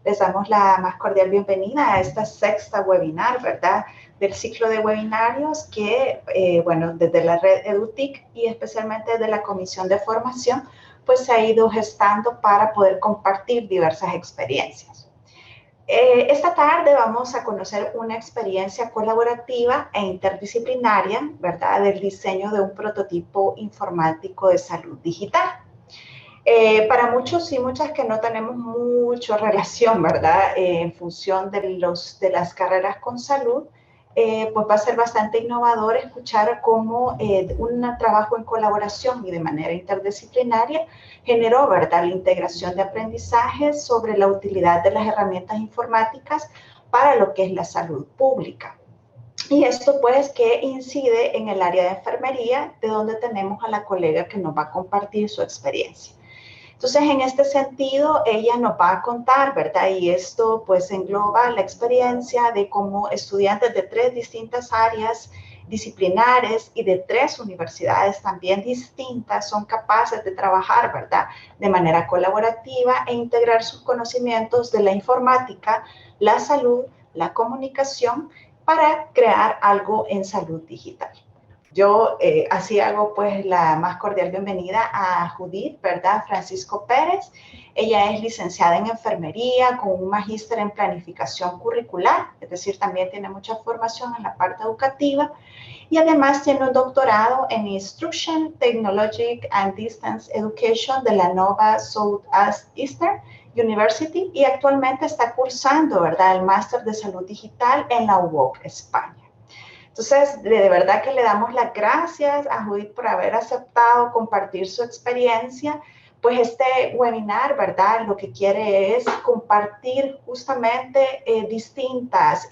Les damos la más cordial bienvenida a esta sexta webinar, ¿verdad?, del ciclo de webinarios que, bueno, desde la red EduTIC y especialmente desde la Comisión de Formación, pues se ha ido gestando para poder compartir diversas experiencias. Esta tarde vamos a conocer una experiencia colaborativa e interdisciplinaria, ¿verdad?, del diseño de un prototipo informático de salud digital. Para muchos y muchas que no tenemos mucha relación, ¿verdad?, en función de las carreras con salud, pues va a ser bastante innovador escuchar cómo un trabajo en colaboración y de manera interdisciplinaria generó, ¿verdad?, la integración de aprendizajes sobre la utilidad de las herramientas informáticas para lo que es la salud pública. Y esto pues que incide en el área de enfermería, de donde tenemos a la colega que nos va a compartir su experiencia. Entonces, en este sentido, ella nos va a contar, ¿verdad? Y esto pues engloba la experiencia de cómo estudiantes de 3 distintas áreas disciplinares y de 3 universidades también distintas son capaces de trabajar, ¿verdad?, de manera colaborativa e integrar sus conocimientos de la informática, la salud, la comunicación para crear algo en salud digital. Yo así hago pues la más cordial bienvenida a Judith, ¿verdad?, Francisco Pérez. Ella es licenciada en enfermería con un magíster en planificación curricular, es decir, también tiene mucha formación en la parte educativa y además tiene un doctorado en Instruction, Technology and Distance Education de la Nova Southeastern University y actualmente está cursando, ¿verdad?, el máster de salud digital en la UOC, España. Entonces, de verdad que le damos las gracias a Judith por haber aceptado compartir su experiencia. Pues este webinar, ¿verdad?, lo que quiere es compartir justamente distintas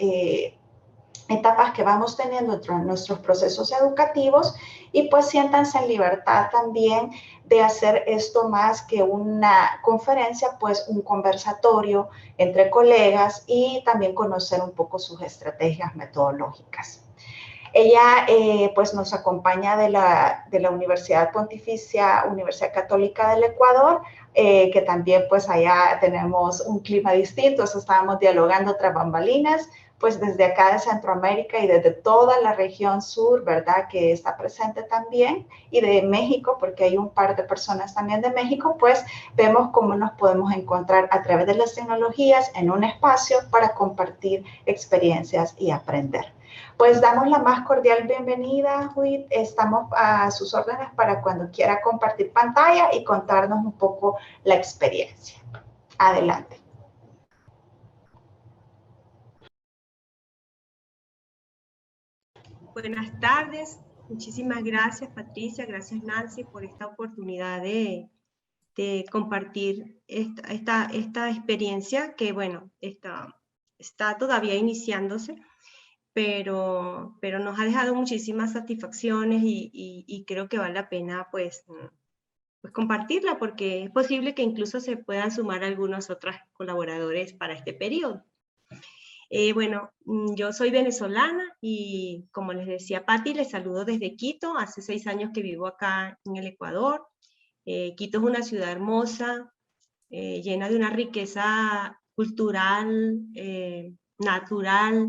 etapas que vamos teniendo en nuestros procesos educativos y pues siéntanse en libertad también de hacer esto más que una conferencia, pues un conversatorio entre colegas y también conocer un poco sus estrategias metodológicas. Ella pues nos acompaña de la Universidad Pontificia, Universidad Católica del Ecuador, que también pues allá tenemos un clima distinto, eso estábamos dialogando tras bambalinas, pues desde acá de Centroamérica y desde toda la región sur, ¿verdad?, que está presente también, y de México, porque hay un par de personas también de México, pues vemos cómo nos podemos encontrar a través de las tecnologías en un espacio para compartir experiencias y aprender. Pues damos la más cordial bienvenida, Judith. Estamos a sus órdenes para cuando quiera compartir pantalla y contarnos un poco la experiencia. Adelante. Buenas tardes. Muchísimas gracias, Patricia. Gracias, Nancy, por esta oportunidad de compartir esta experiencia que, bueno, está todavía iniciándose, pero nos ha dejado muchísimas satisfacciones y creo que vale la pena pues compartirla, porque es posible que incluso se puedan sumar algunos otros colaboradores para este periodo. Bueno, yo soy venezolana y como les decía Patti, les saludo desde Quito. Hace 6 años que vivo acá en el Ecuador. Quito es una ciudad hermosa, llena de una riqueza cultural, natural,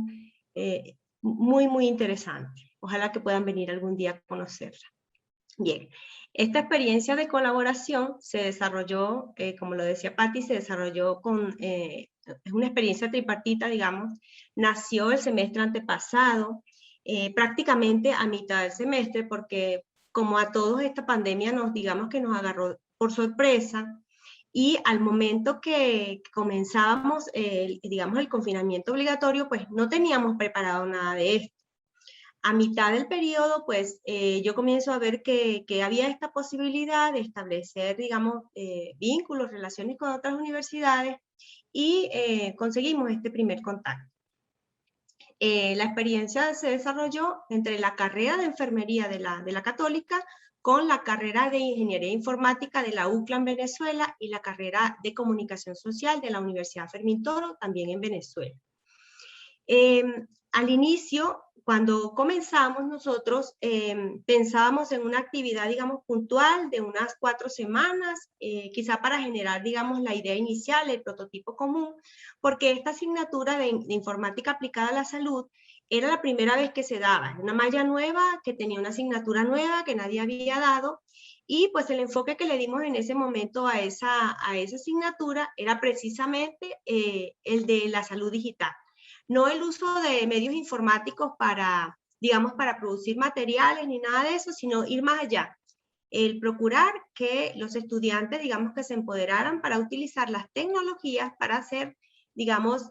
muy, muy interesante. Ojalá que puedan venir algún día a conocerla. Bien, esta experiencia de colaboración se desarrolló, como lo decía Patti, se desarrolló es una experiencia tripartita, digamos, nació el semestre antepasado, prácticamente a mitad del semestre, porque como a todos esta pandemia digamos que nos agarró por sorpresa, y al momento que comenzábamos, digamos, el confinamiento obligatorio, pues no teníamos preparado nada de esto. A mitad del periodo, pues yo comienzo a ver que había esta posibilidad de establecer, digamos, vínculos, relaciones con otras universidades y conseguimos este primer contacto. La experiencia se desarrolló entre la carrera de enfermería de la Católica con la carrera de ingeniería informática de la UCLA en Venezuela y la carrera de comunicación social de la Universidad Fermín Toro, también en Venezuela. Al inicio, cuando comenzamos nosotros, pensábamos en una actividad, digamos, puntual de unas 4 semanas, quizá para generar, digamos, la idea inicial, el prototipo común, porque esta asignatura de informática aplicada a la salud era la primera vez que se daba, una malla nueva, que tenía una asignatura nueva que nadie había dado, y pues el enfoque que le dimos en ese momento a esa asignatura era precisamente el de la salud digital. No el uso de medios informáticos para, digamos, para producir materiales ni nada de eso, sino ir más allá. El procurar que los estudiantes, digamos, que se empoderaran para utilizar las tecnologías para hacer, digamos,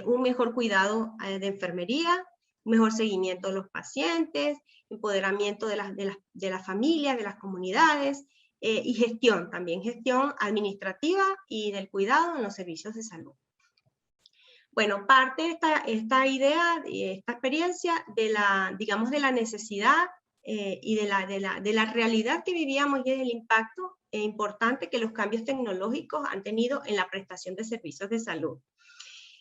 un mejor cuidado de enfermería, un mejor seguimiento de los pacientes, empoderamiento de las familias, de las comunidades, y gestión, también gestión administrativa y del cuidado en los servicios de salud. Bueno, parte de esta idea y esta experiencia de la, digamos, de la necesidad y de la realidad que vivíamos y del impacto importante que los cambios tecnológicos han tenido en la prestación de servicios de salud.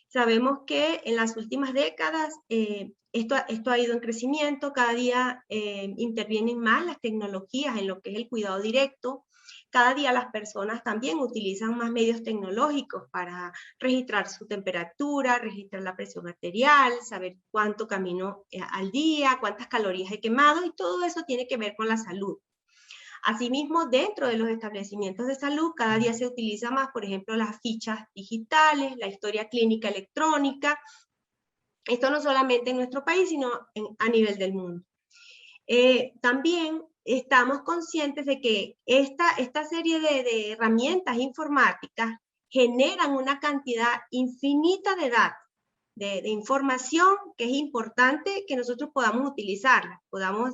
Sabemos que en las últimas décadas esto ha ido en crecimiento, cada día intervienen más las tecnologías en lo que es el cuidado directo. Cada día las personas también utilizan más medios tecnológicos para registrar su temperatura, registrar la presión arterial, saber cuánto caminó al día, cuántas calorías he quemado, y todo eso tiene que ver con la salud. Asimismo, dentro de los establecimientos de salud, cada día se utiliza más, por ejemplo, las fichas digitales, la historia clínica electrónica. Esto no solamente en nuestro país, sino a nivel del mundo. También estamos conscientes de que esta serie de herramientas informáticas generan una cantidad infinita de datos, de información que es importante que nosotros podamos utilizarla, podamos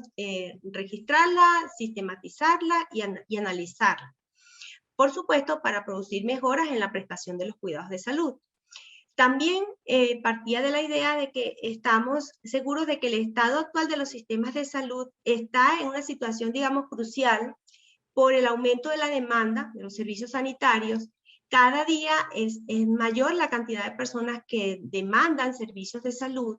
registrarla, sistematizarla y analizarla. Por supuesto, para producir mejoras en la prestación de los cuidados de salud. También partía de la idea de que estamos seguros de que el estado actual de los sistemas de salud está en una situación, digamos, crucial por el aumento de la demanda de los servicios sanitarios. Cada día es mayor la cantidad de personas que demandan servicios de salud.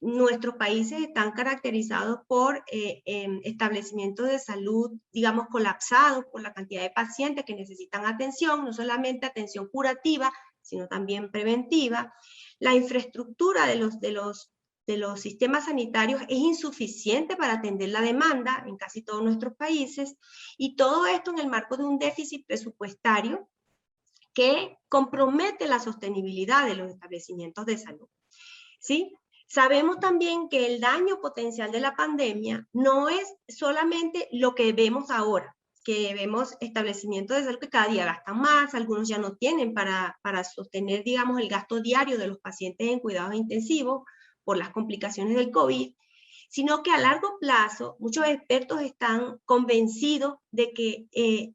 Nuestros países están caracterizados por establecimientos de salud, digamos, colapsados por la cantidad de pacientes que necesitan atención, no solamente atención curativa, sino también preventiva. La infraestructura de los sistemas sanitarios es insuficiente para atender la demanda en casi todos nuestros países, y todo esto en el marco de un déficit presupuestario que compromete la sostenibilidad de los establecimientos de salud. ¿Sí? Sabemos también que el daño potencial de la pandemia no es solamente lo que vemos ahora, que vemos establecimientos de salud que cada día gastan más, algunos ya no tienen para sostener, digamos, el gasto diario de los pacientes en cuidados intensivos por las complicaciones del COVID, sino que a largo plazo muchos expertos están convencidos de que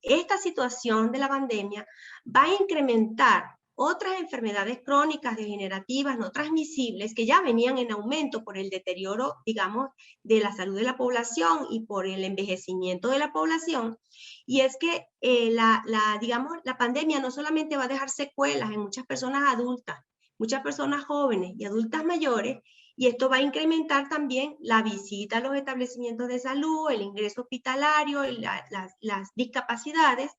esta situación de la pandemia va a incrementar otras enfermedades crónicas degenerativas no transmisibles que ya venían en aumento por el deterioro, digamos, de la salud de la población y por el envejecimiento de la población. Y es que digamos, la pandemia no solamente va a dejar secuelas en muchas personas adultas, muchas personas jóvenes y adultas mayores, y esto va a incrementar también la visita a los establecimientos de salud, el ingreso hospitalario, las discapacidades,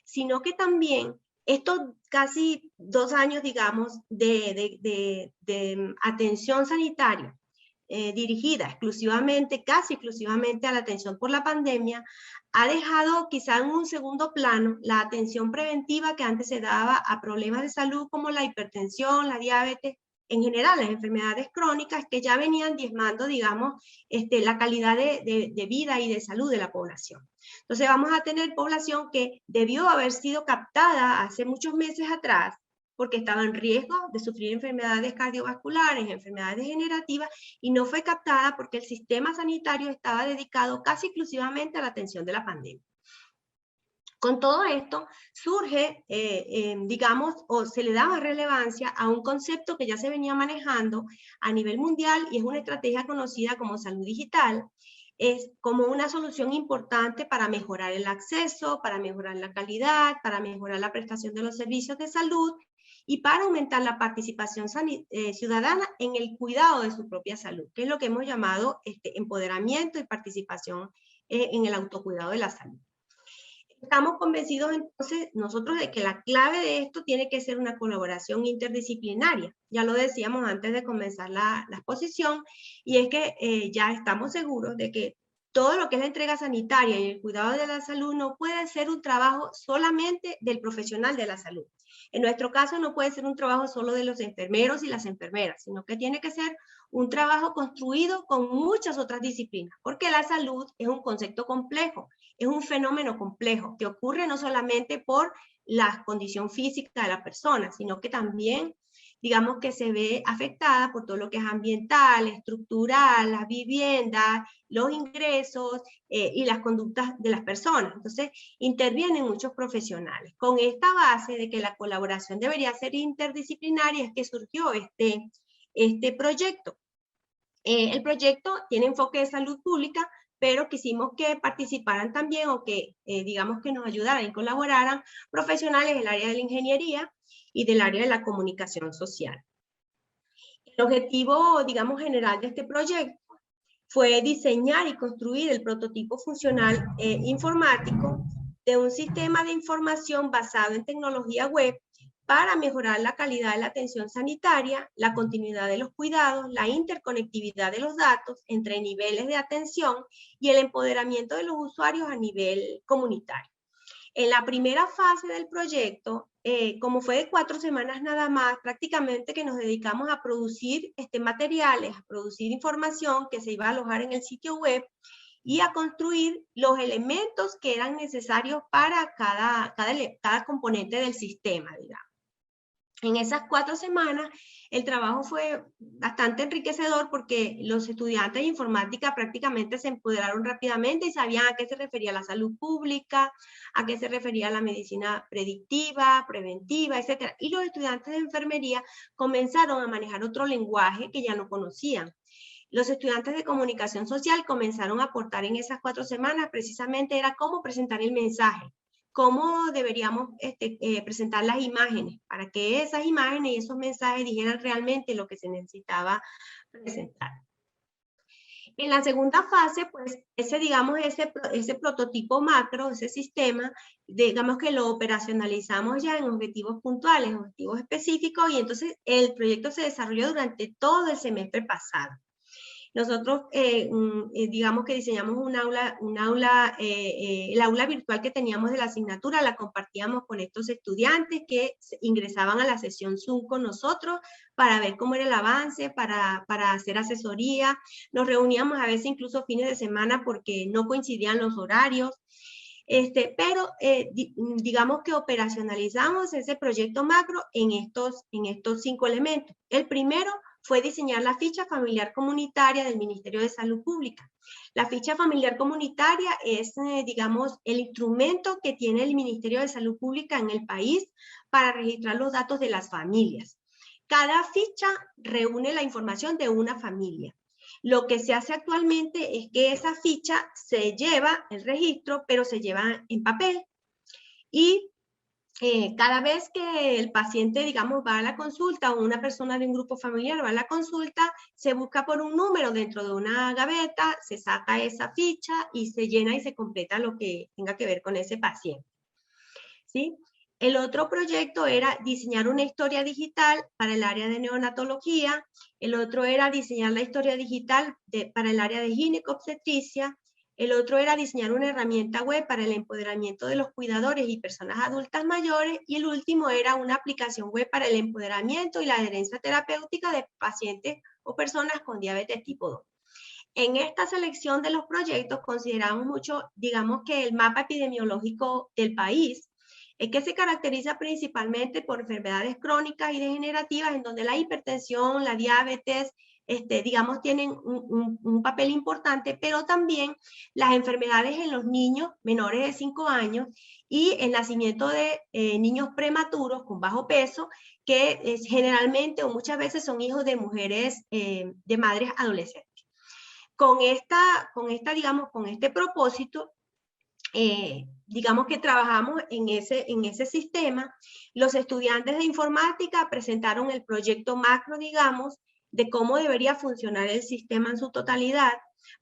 sino que también estos casi 2 años, digamos, de atención sanitaria dirigida exclusivamente, casi exclusivamente a la atención por la pandemia, ha dejado quizá en un segundo plano la atención preventiva que antes se daba a problemas de salud como la hipertensión, la diabetes, en general las enfermedades crónicas que ya venían diezmando, digamos, la calidad de vida y de salud de la población. Entonces vamos a tener población que debió haber sido captada hace muchos meses atrás porque estaba en riesgo de sufrir enfermedades cardiovasculares, enfermedades degenerativas, y no fue captada porque el sistema sanitario estaba dedicado casi exclusivamente a la atención de la pandemia. Con todo esto surge, digamos, o se le da más relevancia a un concepto que ya se venía manejando a nivel mundial y es una estrategia conocida como salud digital. Es como una solución importante para mejorar el acceso, para mejorar la calidad, para mejorar la prestación de los servicios de salud y para aumentar la participación ciudadana en el cuidado de su propia salud, que es lo que hemos llamado empoderamiento y participación en el autocuidado de la salud. Estamos convencidos entonces nosotros de que la clave de esto tiene que ser una colaboración interdisciplinaria. Ya lo decíamos antes de comenzar la exposición, y es que ya estamos seguros de que todo lo que es la entrega sanitaria y el cuidado de la salud no puede ser un trabajo solamente del profesional de la salud. En nuestro caso no puede ser un trabajo solo de los enfermeros y las enfermeras, sino que tiene que ser un trabajo construido con muchas otras disciplinas, porque la salud es un concepto complejo, es un fenómeno complejo que ocurre no solamente por la condición física de la persona, sino que también, digamos, que se ve afectada por todo lo que es ambiental, estructural, las viviendas, los ingresos y las conductas de las personas. Entonces, intervienen muchos profesionales. Con esta base de que la colaboración debería ser interdisciplinaria es que surgió este proyecto. El proyecto tiene enfoque de salud pública, pero quisimos que participaran también o que, digamos, que nos ayudaran y colaboraran profesionales del área de la ingeniería y del área de la comunicación social. El objetivo, digamos, general de este proyecto fue diseñar y construir el prototipo funcional informático de un sistema de información basado en tecnología web para mejorar la calidad de la atención sanitaria, la continuidad de los cuidados, la interconectividad de los datos entre niveles de atención y el empoderamiento de los usuarios a nivel comunitario. En la primera fase del proyecto, como fue de 4 semanas nada más, prácticamente que nos dedicamos a producir materiales, a producir información que se iba a alojar en el sitio web y a construir los elementos que eran necesarios para cada componente del sistema, digamos. En esas 4 semanas, el trabajo fue bastante enriquecedor porque los estudiantes de informática prácticamente se empoderaron rápidamente y sabían a qué se refería la salud pública, a qué se refería la medicina predictiva, preventiva, etc. Y los estudiantes de enfermería comenzaron a manejar otro lenguaje que ya no conocían. Los estudiantes de comunicación social comenzaron a aportar en esas 4 semanas, precisamente era cómo presentar el mensaje, cómo deberíamos presentar las imágenes, para que esas imágenes y esos mensajes dijeran realmente lo que se necesitaba presentar. En la segunda fase, pues, ese prototipo macro, ese sistema, digamos que lo operacionalizamos ya en objetivos puntuales, objetivos específicos, y entonces el proyecto se desarrolló durante todo el semestre pasado. Nosotros, digamos que diseñamos el aula virtual que teníamos de la asignatura, la compartíamos con estos estudiantes que ingresaban a la sesión Zoom con nosotros para ver cómo era el avance, para hacer asesoría. Nos reuníamos a veces incluso fines de semana porque no coincidían los horarios. Pero digamos que operacionalizamos ese proyecto macro en estos 5 elementos. El primero fue diseñar la ficha familiar comunitaria del Ministerio de Salud Pública. La ficha familiar comunitaria es, digamos, el instrumento que tiene el Ministerio de Salud Pública en el país para registrar los datos de las familias. Cada ficha reúne la información de una familia. Lo que se hace actualmente es que esa ficha se lleva, el registro, pero se lleva en papel. Y cada vez que el paciente, digamos, va a la consulta o una persona de un grupo familiar va a la consulta, se busca por un número dentro de una gaveta, se saca esa ficha y se llena y se completa lo que tenga que ver con ese paciente. ¿Sí? El otro proyecto era diseñar una historia digital para el área de neonatología, el otro era diseñar la historia digital para el área de ginecobstetricia, el otro era diseñar una herramienta web para el empoderamiento de los cuidadores y personas adultas mayores, y el último era una aplicación web para el empoderamiento y la adherencia terapéutica de pacientes o personas con diabetes tipo 2. En esta selección de los proyectos consideramos mucho, digamos, que el mapa epidemiológico del país es que se caracteriza principalmente por enfermedades crónicas y degenerativas en donde la hipertensión, la diabetes, digamos, tienen un papel importante, pero también las enfermedades en los niños menores de 5 años y el nacimiento de niños prematuros con bajo peso, que generalmente o muchas veces son hijos de mujeres, de madres adolescentes. Con este propósito, digamos que trabajamos en ese sistema. Los estudiantes de informática presentaron el proyecto macro, digamos, de cómo debería funcionar el sistema en su totalidad.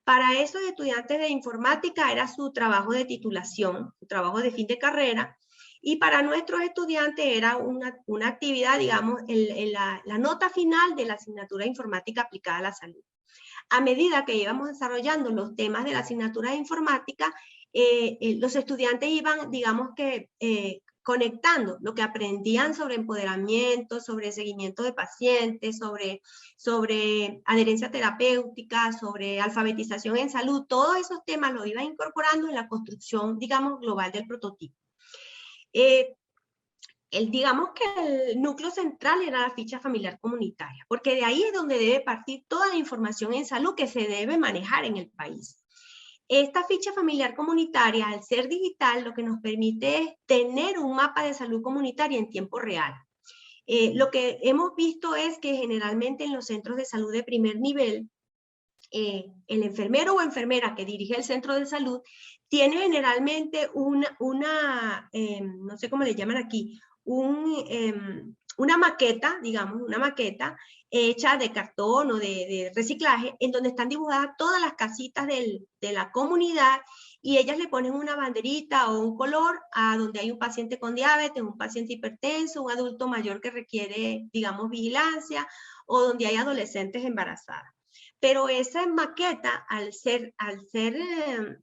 Para esos estudiantes de informática era su trabajo de titulación, su trabajo de fin de carrera, y para nuestros estudiantes era una actividad, digamos, la nota final de la asignatura de informática aplicada a la salud. A medida que íbamos desarrollando los temas de la asignatura de informática, los estudiantes iban, digamos que, conectando lo que aprendían sobre empoderamiento, sobre seguimiento de pacientes, sobre adherencia terapéutica, sobre alfabetización en salud, todos esos temas los iban incorporando en la construcción, digamos, global del prototipo. Digamos que el núcleo central era la ficha familiar comunitaria, porque de ahí es donde debe partir toda la información en salud que se debe manejar en el país. Esta ficha familiar comunitaria, al ser digital, lo que nos permite es tener un mapa de salud comunitaria en tiempo real. Lo que hemos visto es que generalmente en los centros de salud de primer nivel, el enfermero o enfermera que dirige el centro de salud tiene generalmente no sé cómo le llaman aquí, una maqueta, digamos, una maqueta hecha de cartón o de reciclaje, en donde están dibujadas todas las casitas de la comunidad, y ellas le ponen una banderita o un color a donde hay un paciente con diabetes, un paciente hipertenso, un adulto mayor que requiere, digamos, vigilancia, o donde hay adolescentes embarazadas. Pero esa maqueta, al ser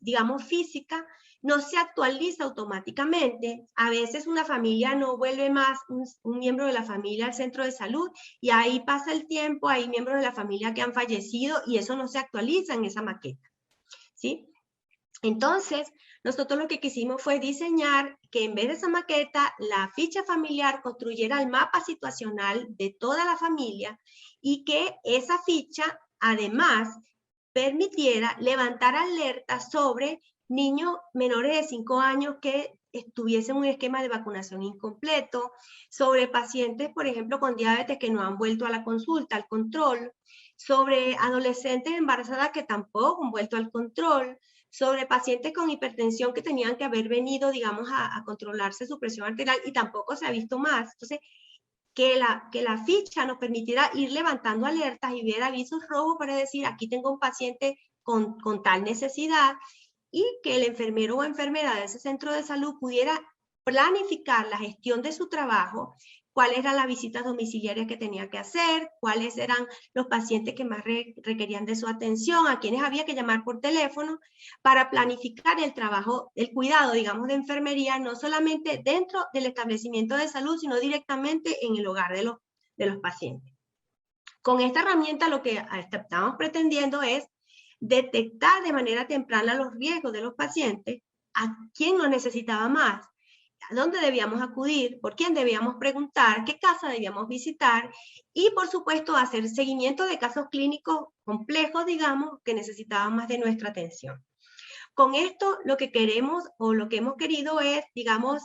digamos, física, no se actualiza automáticamente. A veces una familia no vuelve más un miembro de la familia al centro de salud, y ahí pasa el tiempo, hay miembros de la familia que han fallecido y eso no se actualiza en esa maqueta, ¿sí? Entonces, nosotros lo que quisimos fue diseñar que en vez de esa maqueta, la ficha familiar construyera el mapa situacional de toda la familia, y que esa ficha, además, permitiera levantar alertas sobre niños menores de 5 años que estuviesen en un esquema de vacunación incompleto, sobre pacientes, por ejemplo, con diabetes que no han vuelto a la consulta, al control, sobre adolescentes embarazadas que tampoco han vuelto al control, sobre pacientes con hipertensión que tenían que haber venido, digamos, a controlarse su presión arterial y tampoco se ha visto más. Entonces, que la ficha nos permitiera ir levantando alertas y ver avisos rojos para decir, aquí tengo un paciente con tal necesidad, y que el enfermero o enfermera de ese centro de salud pudiera planificar la gestión de su trabajo, cuáles eran las visitas domiciliarias que tenía que hacer, cuáles eran los pacientes que más requerían de su atención, a quienes había que llamar por teléfono, para planificar el trabajo, el cuidado, digamos, de enfermería, no solamente dentro del establecimiento de salud, sino directamente en el hogar de los pacientes. Con esta herramienta lo que estamos pretendiendo es detectar de manera temprana los riesgos de los pacientes, a quién lo necesitaba más, a dónde debíamos acudir, por quién debíamos preguntar, qué casa debíamos visitar, y por supuesto hacer seguimiento de casos clínicos complejos, digamos, que necesitaban más de nuestra atención. Con esto lo que queremos o lo que hemos querido es, digamos,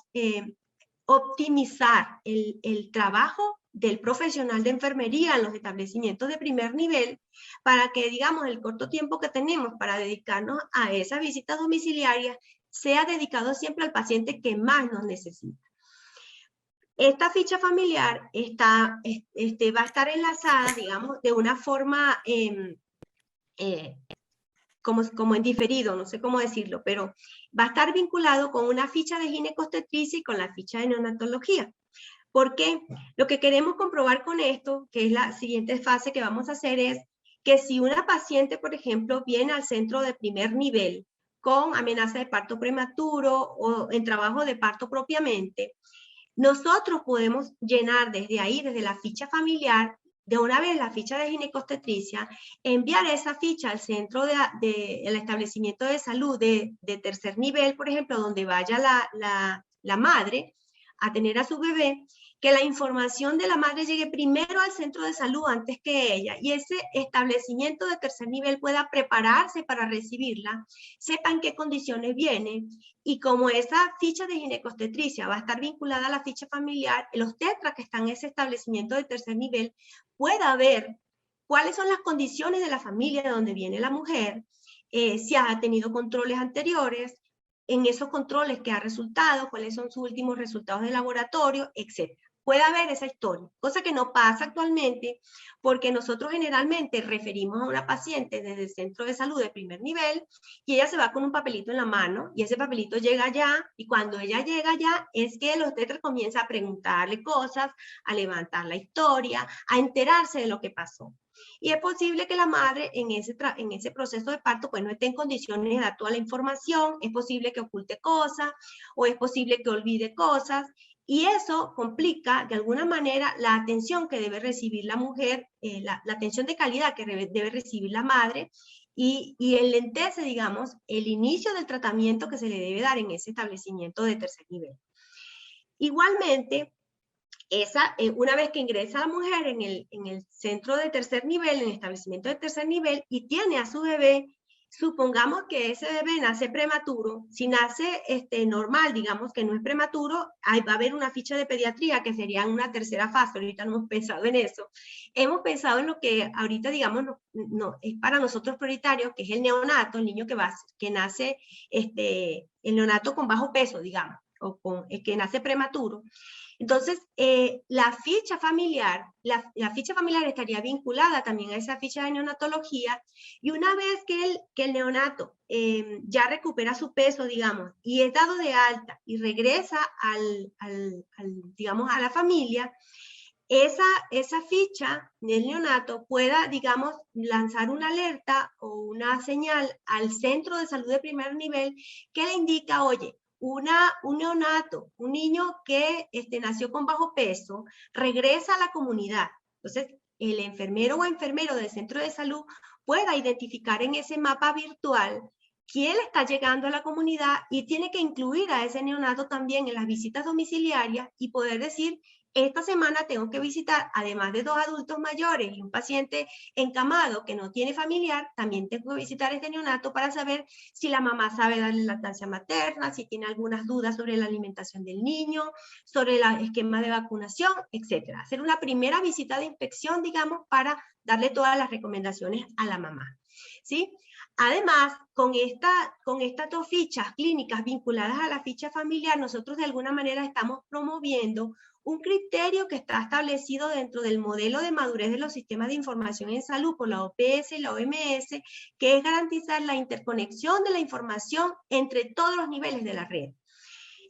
optimizar el trabajo del profesional de enfermería en los establecimientos de primer nivel, para que, digamos, el corto tiempo que tenemos para dedicarnos a esas visitas domiciliarias sea dedicado siempre al paciente que más nos necesita. Esta ficha familiar va a estar enlazada, digamos, de una forma como en diferido, no sé cómo decirlo, pero va a estar vinculado con una ficha de ginecobstetricia y con la ficha de neonatología. ¿Por qué? Lo que queremos comprobar con esto, que es la siguiente fase que vamos a hacer, es que si una paciente, por ejemplo, viene al centro de primer nivel con amenaza de parto prematuro o en trabajo de parto propiamente, nosotros podemos llenar desde ahí, desde la ficha familiar, de una vez la ficha de ginecobstetricia, enviar esa ficha al centro del establecimiento de salud de tercer nivel, por ejemplo, donde vaya la madre a tener a su bebé, que la información de la madre llegue primero al centro de salud antes que ella, y ese establecimiento de tercer nivel pueda prepararse para recibirla, sepa en qué condiciones viene, y como esa ficha de ginecobstetricia va a estar vinculada a la ficha familiar, los tetras que están en ese establecimiento de tercer nivel pueda ver cuáles son las condiciones de la familia de donde viene la mujer, si ha tenido controles anteriores, en esos controles que ha resultado, cuáles son sus últimos resultados de laboratorio, etc. Puede haber esa historia, cosa que no pasa actualmente porque nosotros generalmente referimos a una paciente desde el centro de salud de primer nivel y ella se va con un papelito en la mano y ese papelito llega allá y cuando ella llega allá es que el obstetra comienza a preguntarle cosas, a levantar la historia, a enterarse de lo que pasó. Y es posible que la madre en ese proceso de parto pues no esté en condiciones de dar toda la información, es posible que oculte cosas o es posible que olvide cosas y eso complica de alguna manera la atención que debe recibir la mujer, la atención de calidad que debe recibir la madre y enlentece, digamos, el inicio del tratamiento que se le debe dar en ese establecimiento de tercer nivel. Igualmente, una vez que ingresa la mujer en el centro de tercer nivel, en el establecimiento de tercer nivel, y tiene a su bebé, supongamos que ese bebé nace prematuro, si nace normal, digamos que no es prematuro, va a haber una ficha de pediatría que sería una tercera fase, ahorita no hemos pensado en eso. Hemos pensado en lo que ahorita, digamos, no, es para nosotros prioritario, que es el neonato, el niño que nace, el neonato con bajo peso, digamos, o que nace prematuro. Entonces, la ficha familiar estaría vinculada también a esa ficha de neonatología y una vez que el neonato ya recupera su peso, digamos, y es dado de alta y regresa digamos, a la familia, esa ficha del neonato pueda, digamos, lanzar una alerta o una señal al centro de salud de primer nivel que le indica, oye, un neonato, un niño que nació con bajo peso, regresa a la comunidad. Entonces, el enfermero o enfermero del centro de salud pueda identificar en ese mapa virtual quién está llegando a la comunidad y tiene que incluir a ese neonato también en las visitas domiciliarias y poder decir, esta semana tengo que visitar, además de 2 adultos mayores y un paciente encamado que no tiene familiar, también tengo que visitar este neonato para saber si la mamá sabe darle lactancia materna, si tiene algunas dudas sobre la alimentación del niño, sobre el esquema de vacunación, etc. Hacer una primera visita de inspección, digamos, para darle todas las recomendaciones a la mamá, ¿sí? Además, con estas 2 fichas clínicas vinculadas a la ficha familiar, nosotros de alguna manera estamos promoviendo un criterio que está establecido dentro del modelo de madurez de los sistemas de información en salud por la OPS y la OMS, que es garantizar la interconexión de la información entre todos los niveles de la red.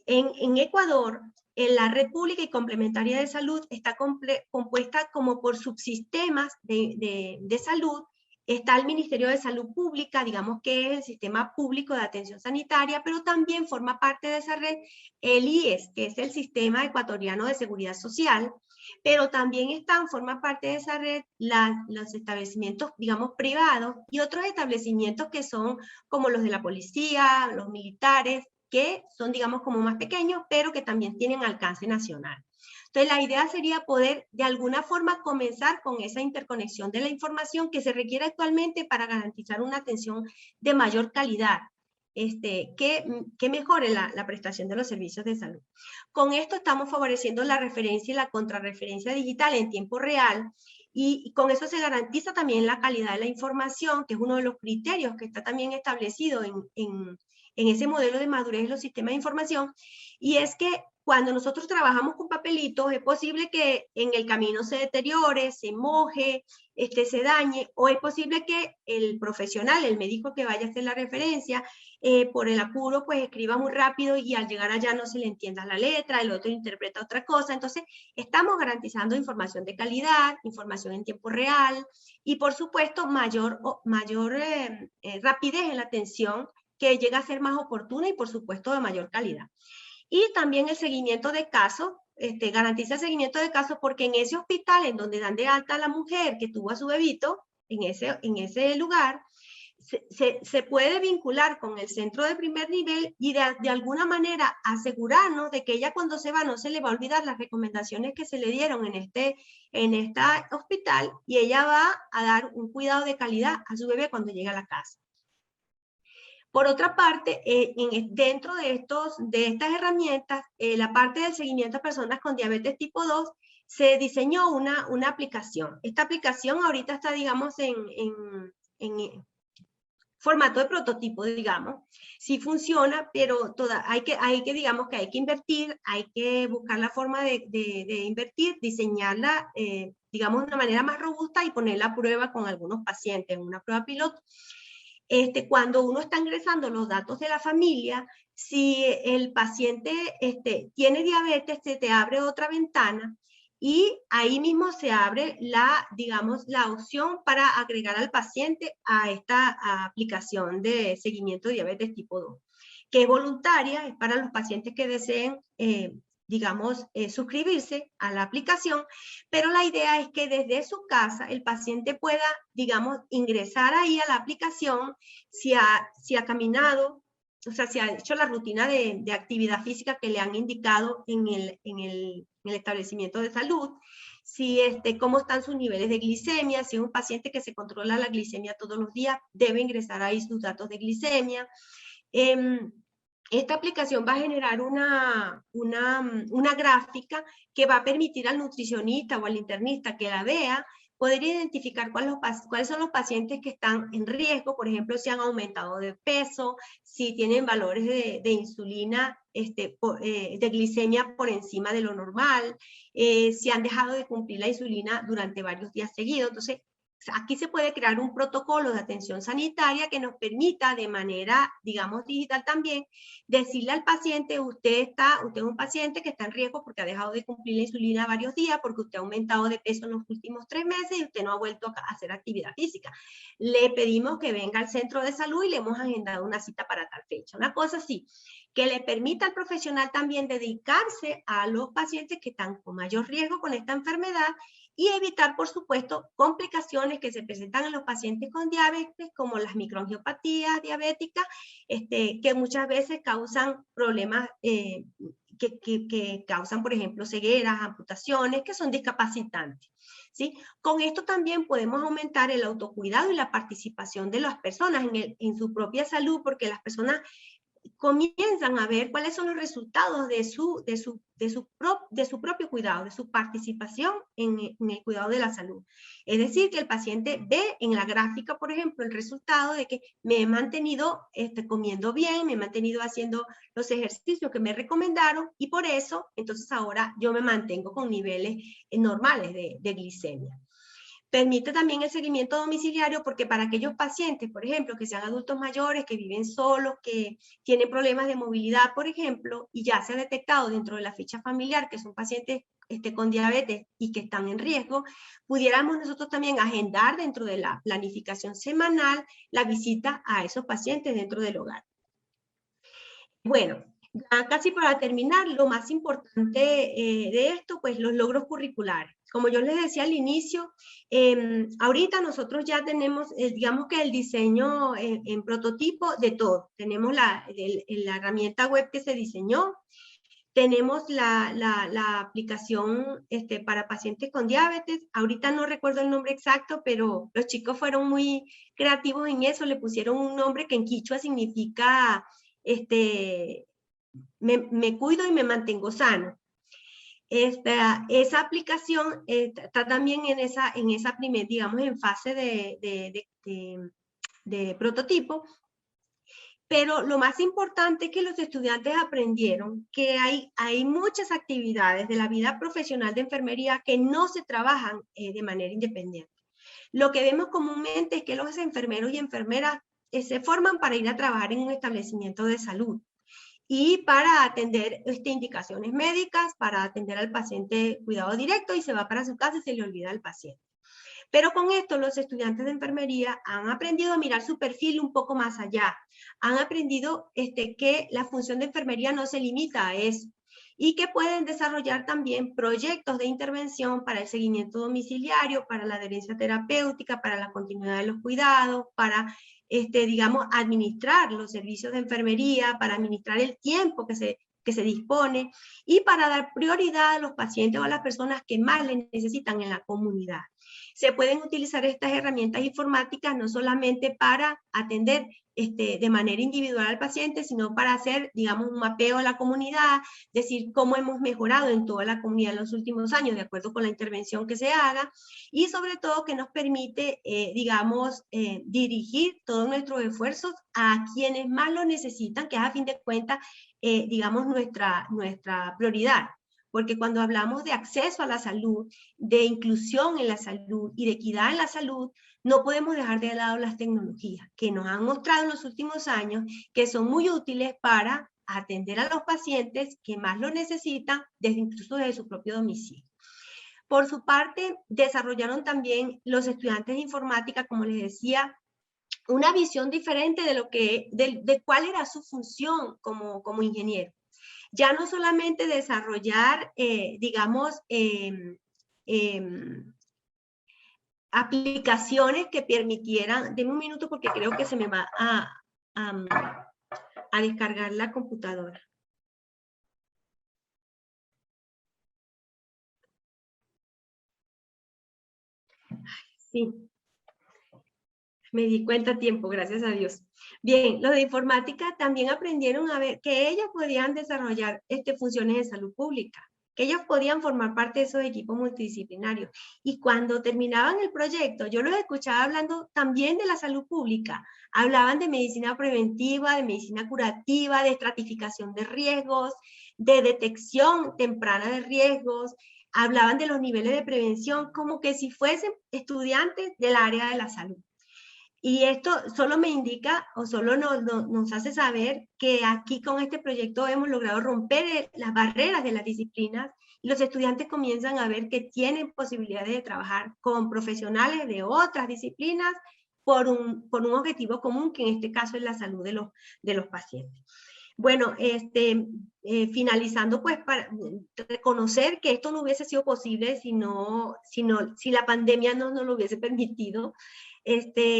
En Ecuador, en la red pública y complementaria de salud está compuesta como por subsistemas de salud. Está el Ministerio de Salud Pública, digamos que es el sistema público de atención sanitaria, pero también forma parte de esa red el IES, que es el Sistema Ecuatoriano de Seguridad Social, pero también forma parte de esa red los establecimientos, digamos, privados y otros establecimientos que son como los de la policía, los militares, que son, digamos, como más pequeños, pero que también tienen alcance nacional. Entonces, la idea sería poder, de alguna forma, comenzar con esa interconexión de la información que se requiere actualmente para garantizar una atención de mayor calidad, que mejore la prestación de los servicios de salud. Con esto estamos favoreciendo la referencia y la contrarreferencia digital en tiempo real, y con eso se garantiza también la calidad de la información, que es uno de los criterios que está también establecido en ese modelo de madurez de los sistemas de información, y es que cuando nosotros trabajamos con papelitos, es posible que en el camino se deteriore, se moje, se dañe, o es posible que el profesional, el médico que vaya a hacer la referencia, por el apuro, pues escriba muy rápido y al llegar allá no se le entienda la letra, el otro interpreta otra cosa. Entonces, estamos garantizando información de calidad, información en tiempo real y, por supuesto, mayor rapidez en la atención, que llega a ser más oportuna y, por supuesto, de mayor calidad. Y también el seguimiento de casos, garantiza el seguimiento de casos porque en ese hospital en donde dan de alta a la mujer que tuvo a su bebito, en ese lugar, se puede vincular con el centro de primer nivel y de alguna manera asegurarnos de que ella cuando se va no se le va a olvidar las recomendaciones que se le dieron en este hospital y ella va a dar un cuidado de calidad a su bebé cuando llegue a la casa. Por otra parte, dentro de estas herramientas, la parte del seguimiento a personas con diabetes tipo 2, se diseñó una aplicación. Esta aplicación ahorita está, digamos, formato de prototipo, digamos. Sí funciona, pero hay que digamos que hay que invertir, hay que buscar la forma de invertir, diseñarla, digamos, de una manera más robusta y ponerla a prueba con algunos pacientes, una prueba piloto. Cuando uno está ingresando los datos de la familia, si el paciente tiene diabetes, se te abre otra ventana y ahí mismo se abre digamos, la opción para agregar al paciente a esta aplicación de seguimiento de diabetes tipo 2, que es voluntaria, es para los pacientes que deseen, digamos, suscribirse a la aplicación, pero la idea es que desde su casa el paciente pueda, digamos, ingresar ahí a la aplicación, si ha caminado, o sea, si ha hecho la rutina de actividad física que le han indicado en el establecimiento de salud, si cómo están sus niveles de glicemia, si es un paciente que se controla la glicemia todos los días, debe ingresar ahí sus datos de glicemia. Esta aplicación va a generar una gráfica que va a permitir al nutricionista o al internista que la vea poder identificar cuáles son los pacientes que están en riesgo, por ejemplo, si han aumentado de peso, si tienen valores de insulina, de glicemia por encima de lo normal, si han dejado de cumplir la insulina durante varios días seguidos. Entonces, aquí se puede crear un protocolo de atención sanitaria que nos permita de manera, digamos, digital también, decirle al paciente, usted es un paciente que está en riesgo porque ha dejado de cumplir la insulina varios días, porque usted ha aumentado de peso en los últimos 3 meses y usted no ha vuelto a hacer actividad física. Le pedimos que venga al centro de salud y le hemos agendado una cita para tal fecha. Una cosa así, que le permita al profesional también dedicarse a los pacientes que están con mayor riesgo con esta enfermedad y evitar, por supuesto, complicaciones que se presentan en los pacientes con diabetes, como las microangiopatías diabéticas, que muchas veces causan problemas que causan, por ejemplo, cegueras, amputaciones, que son discapacitantes, ¿sí? Con esto también podemos aumentar el autocuidado y la participación de las personas en su propia salud, porque las personas comienzan a ver cuáles son los resultados de su propio cuidado, de su participación en el cuidado de la salud. Es decir, que el paciente ve en la gráfica, por ejemplo, el resultado de que me he mantenido comiendo bien, me he mantenido haciendo los ejercicios que me recomendaron y por eso, entonces ahora yo me mantengo con niveles normales de glicemia. Permite también el seguimiento domiciliario porque para aquellos pacientes, por ejemplo, que sean adultos mayores, que viven solos, que tienen problemas de movilidad, por ejemplo, y ya se ha detectado dentro de la ficha familiar que son pacientes con diabetes y que están en riesgo, pudiéramos nosotros también agendar dentro de la planificación semanal la visita a esos pacientes dentro del hogar. Bueno, ya casi para terminar, lo más importante de esto, pues los logros curriculares. Como yo les decía al inicio, ahorita nosotros ya tenemos, digamos que el diseño en prototipo de todo. Tenemos la herramienta web que se diseñó, tenemos la aplicación para pacientes con diabetes. Ahorita no recuerdo el nombre exacto, pero los chicos fueron muy creativos en eso, le pusieron un nombre que en quichua significa me cuido y me mantengo sano. Esa aplicación está también en esa primera, digamos, en fase de prototipo, pero lo más importante es que los estudiantes aprendieron que hay muchas actividades de la vida profesional de enfermería que no se trabajan de manera independiente. Lo que vemos comúnmente es que los enfermeros y enfermeras se forman para ir a trabajar en un establecimiento de salud y para atender indicaciones médicas, para atender al paciente cuidado directo y se va para su casa y se le olvida al paciente. Pero con esto los estudiantes de enfermería han aprendido a mirar su perfil un poco más allá. Han aprendido que la función de enfermería no se limita a eso y que pueden desarrollar también proyectos de intervención para el seguimiento domiciliario, para la adherencia terapéutica, para la continuidad de los cuidados, para, digamos, administrar los servicios de enfermería, para administrar el tiempo que se dispone y para dar prioridad a los pacientes o a las personas que más les necesitan en la comunidad. Se pueden utilizar estas herramientas informáticas no solamente para atender de manera individual al paciente, sino para hacer, digamos, un mapeo de la comunidad, decir cómo hemos mejorado en toda la comunidad en los últimos años, de acuerdo con la intervención que se haga, y sobre todo que nos permite, digamos, dirigir todos nuestros esfuerzos a quienes más lo necesitan, que es a fin de cuentas, digamos, nuestra prioridad. Porque cuando hablamos de acceso a la salud, de inclusión en la salud y de equidad en la salud, no podemos dejar de lado las tecnologías que nos han mostrado en los últimos años que son muy útiles para atender a los pacientes que más lo necesitan, incluso desde su propio domicilio. Por su parte, desarrollaron también los estudiantes de informática, como les decía, una visión diferente de cuál era su función como ingeniero. Ya no solamente desarrollar, digamos, aplicaciones que permitieran, denme un minuto porque creo que se me va a descargar la computadora. Sí, me di cuenta a tiempo, gracias a Dios. Bien, los de informática también aprendieron a ver que ellos podían desarrollar funciones de salud pública, que ellos podían formar parte de esos equipos multidisciplinarios. Y cuando terminaban el proyecto, yo los escuchaba hablando también de la salud pública. Hablaban de medicina preventiva, de medicina curativa, de estratificación de riesgos, de detección temprana de riesgos. Hablaban de los niveles de prevención, como que si fuesen estudiantes del área de la salud. Y esto solo me indica o solo nos hace saber que aquí con este proyecto hemos logrado romper las barreras de las disciplinas y los estudiantes comienzan a ver que tienen posibilidades de trabajar con profesionales de otras disciplinas por un objetivo común, que en este caso es la salud de los pacientes. Bueno, finalizando, pues, para reconocer que esto no hubiese sido posible si la pandemia no nos lo hubiese permitido.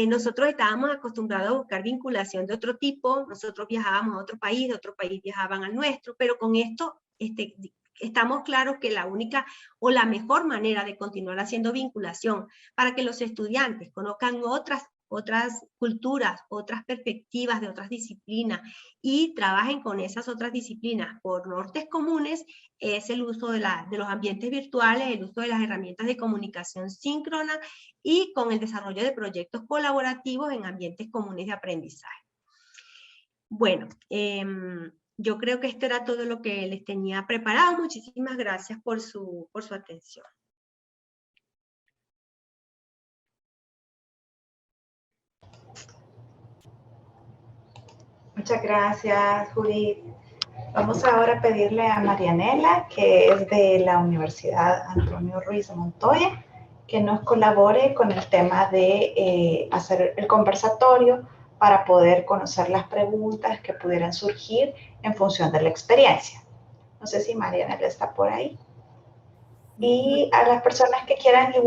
Nosotros estábamos acostumbrados a buscar vinculación de otro tipo, nosotros viajábamos a otro país, de otro país viajaban al nuestro, pero con esto estamos claros que la única o la mejor manera de continuar haciendo vinculación para que los estudiantes conozcan otras culturas, otras perspectivas de otras disciplinas y trabajen con esas otras disciplinas por nortes comunes, es el uso de los ambientes virtuales, el uso de las herramientas de comunicación síncrona y con el desarrollo de proyectos colaborativos en ambientes comunes de aprendizaje. Bueno, yo creo que esto era todo lo que les tenía preparado. Muchísimas gracias por su atención. Muchas gracias, Judith. Vamos ahora a pedirle a Marianela, que es de la Universidad Antonio Ruiz de Montoya, que nos colabore con el tema de hacer el conversatorio para poder conocer las preguntas que pudieran surgir en función de la experiencia. No sé si Marianela está por ahí. Y a las personas que quieran de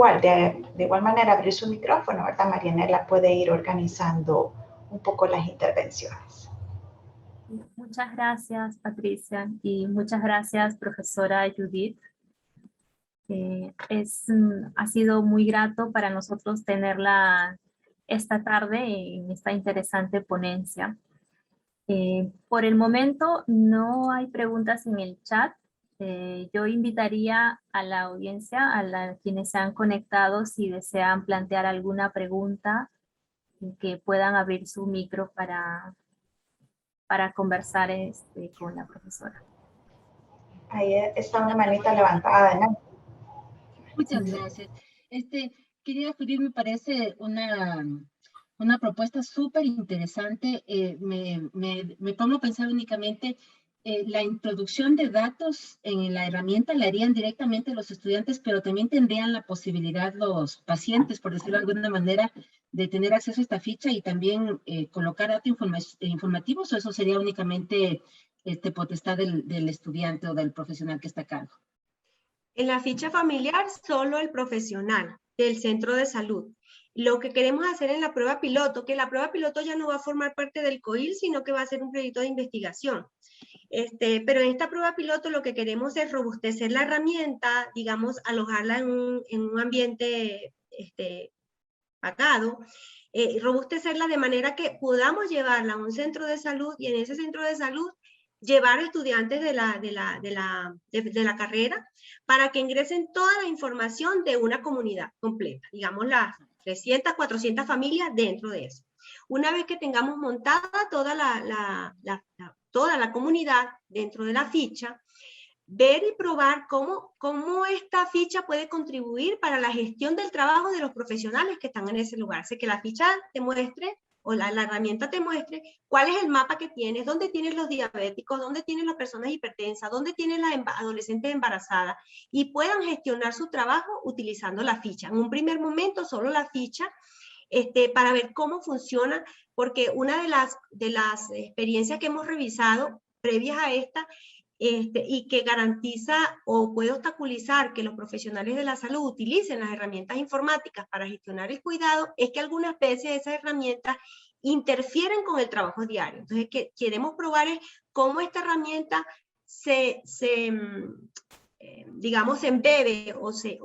igual manera abrir su micrófono, ¿verdad? Marianela puede ir organizando un poco las intervenciones. Muchas gracias, Patricia, y muchas gracias, profesora Judith. Ha sido muy grato para nosotros tenerla esta tarde en esta interesante ponencia. Por el momento no hay preguntas en el chat. Yo invitaría a la audiencia, quienes se han conectado, si desean plantear alguna pregunta, que puedan abrir su micro para conversar con la profesora. Ahí está una manita levantada, ¿no? Muchas gracias. Querida Judith, me parece una propuesta súper interesante. Me pongo a pensar únicamente la introducción de datos en la herramienta la harían directamente los estudiantes, pero también tendrían la posibilidad los pacientes, por decirlo de alguna manera, de tener acceso a esta ficha y también colocar datos informativos, o eso sería únicamente potestad del estudiante o del profesional que está a cargo. En la ficha familiar, solo el profesional del centro de salud. Lo que queremos hacer en la prueba piloto, que la prueba piloto ya no va a formar parte del COIL, sino que va a ser un proyecto de investigación. Pero en esta prueba piloto lo que queremos es robustecer la herramienta, digamos, alojarla en un ambiente pagado, robustecerla de manera que podamos llevarla a un centro de salud y en ese centro de salud llevar estudiantes de la carrera para que ingresen toda la información de una comunidad completa, digamos las 300, 400 familias dentro de eso. Una vez que tengamos montada toda la comunidad dentro de la ficha, ver y probar cómo esta ficha puede contribuir para la gestión del trabajo de los profesionales que están en ese lugar. Así que la ficha te muestre, o la herramienta te muestre cuál es el mapa que tienes, dónde tienes los diabéticos, dónde tienes las personas hipertensas, dónde tienes las adolescentes embarazadas, y puedan gestionar su trabajo utilizando la ficha. En un primer momento, solo la ficha, para ver cómo funciona, porque una de las experiencias que hemos revisado previas a esta, y que garantiza o puede obstaculizar que los profesionales de la salud utilicen las herramientas informáticas para gestionar el cuidado, es que algunas veces esas herramientas interfieren con el trabajo diario. Entonces, que queremos probar es cómo esta herramienta digamos, se embebe o se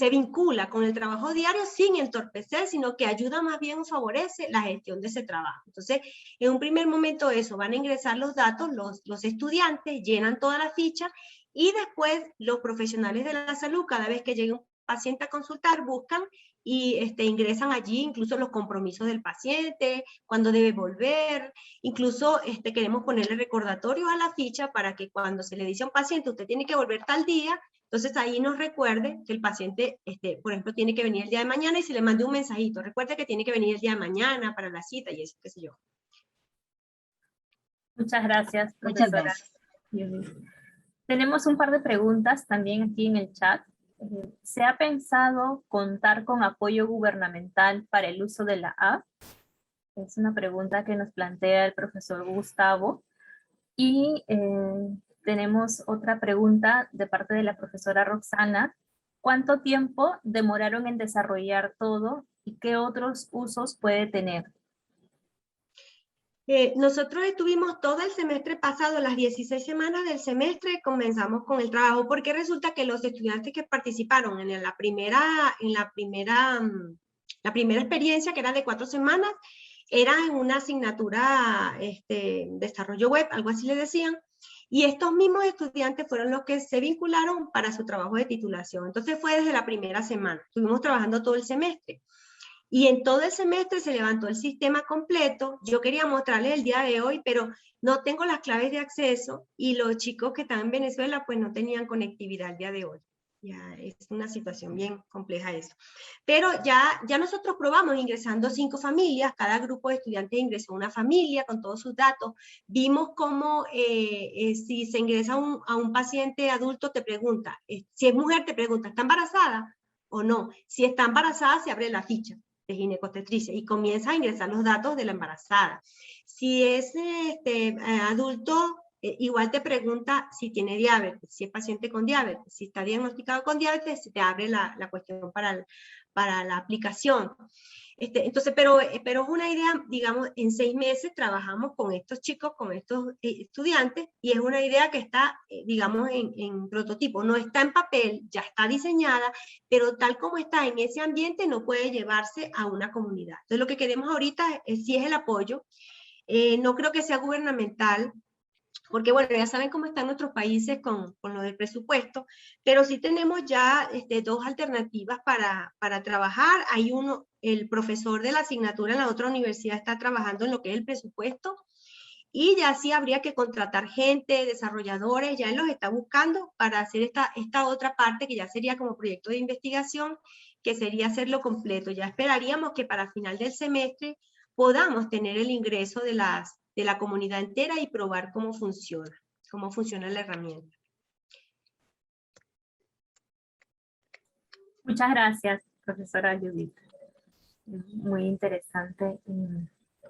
vincula con el trabajo diario sin entorpecer, sino que ayuda más bien o favorece la gestión de ese trabajo. Entonces, en un primer momento eso, van a ingresar los datos, los estudiantes llenan toda la ficha y después los profesionales de la salud, cada vez que llegue un paciente a consultar, buscan y ingresan allí incluso los compromisos del paciente, cuándo debe volver, incluso queremos ponerle recordatorios a la ficha para que cuando se le dice a un paciente, usted tiene que volver tal día, entonces ahí nos recuerde que el paciente, por ejemplo, tiene que venir el día de mañana y se le mande un mensajito, recuerde que tiene que venir el día de mañana para la cita y eso, qué sé yo. Muchas gracias, Muchas profesora. gracias. Tenemos un par de preguntas también aquí en el chat. ¿Se ha pensado contar con apoyo gubernamental para el uso de la app? Es una pregunta que nos plantea el profesor Gustavo. Y tenemos otra pregunta de parte de la profesora Roxana. ¿Cuánto tiempo demoraron en desarrollar todo y qué otros usos puede tener? Nosotros estuvimos todo el semestre pasado, las 16 semanas del semestre, comenzamos con el trabajo, porque resulta que los estudiantes que participaron en la primera experiencia, que era de 4 semanas, era en una asignatura desarrollo web, algo así le decían, y estos mismos estudiantes fueron los que se vincularon para su trabajo de titulación. Entonces fue desde la primera semana, estuvimos trabajando todo el semestre. Y en todo el semestre se levantó el sistema completo. Yo quería mostrarles el día de hoy, pero no tengo las claves de acceso y los chicos que están en Venezuela pues no tenían conectividad el día de hoy. Ya es una situación bien compleja eso. Pero ya nosotros probamos ingresando 5 familias, cada grupo de estudiantes ingresó una familia con todos sus datos. Vimos cómo si se ingresa a un paciente adulto te pregunta, si es mujer te pregunta, ¿está embarazada o no? Si está embarazada se abre la ficha de ginecobstetricia y comienza a ingresar los datos de la embarazada. Si es adulto, igual te pregunta si tiene diabetes, si es paciente con diabetes, si está diagnosticado con diabetes, se te abre la cuestión para la aplicación. Entonces, pero es una idea, digamos, en 6 meses trabajamos con estos chicos, con estos estudiantes, y es una idea que está, digamos, en prototipo, no está en papel, ya está diseñada, pero tal como está en ese ambiente no puede llevarse a una comunidad. Entonces, lo que queremos ahorita sí es el apoyo. No creo que sea gubernamental, porque bueno, ya saben cómo están nuestros países con lo del presupuesto, pero sí tenemos ya 2 alternativas para trabajar. Hay uno, el profesor de la asignatura en la otra universidad está trabajando en lo que es el presupuesto, y ya sí habría que contratar gente, desarrolladores, ya él los está buscando para hacer esta otra parte que ya sería como proyecto de investigación, que sería hacerlo completo. Ya esperaríamos que para final del semestre podamos tener el ingreso de la comunidad entera y probar cómo funciona la herramienta. Muchas gracias, profesora Judith. Muy interesante.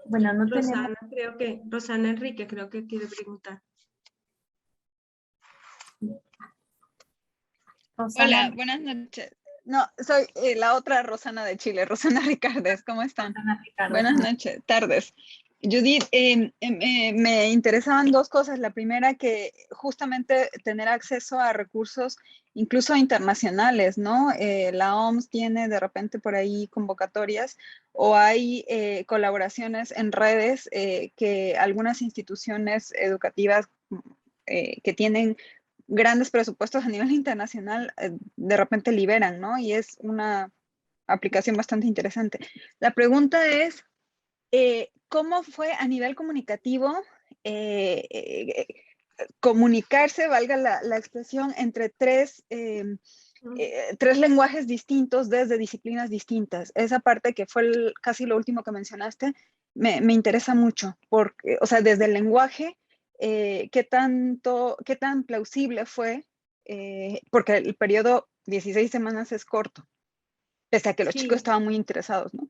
Bueno, no Rosana, tenemos... Rosana Enrique creo que quiere preguntar. Rosana. Hola, buenas noches. No, soy la otra Rosana de Chile, Rosana Ricardes. ¿Cómo están? Buenas noches, tardes. Judith, me interesaban 2 cosas. La primera, que justamente tener acceso a recursos incluso internacionales, ¿no? La OMS tiene de repente por ahí convocatorias o hay colaboraciones en redes que algunas instituciones educativas que tienen grandes presupuestos a nivel internacional de repente liberan, ¿no? Y es una aplicación bastante interesante. La pregunta es, ¿cómo fue a nivel comunicativo comunicarse, valga la expresión, entre tres lenguajes distintos desde disciplinas distintas? Esa parte que fue casi lo último que mencionaste, me interesa mucho, porque, o sea, desde el lenguaje, ¿qué tan plausible fue? Porque el periodo 16 semanas es corto, pese a que los chicos estaban muy interesados, ¿no?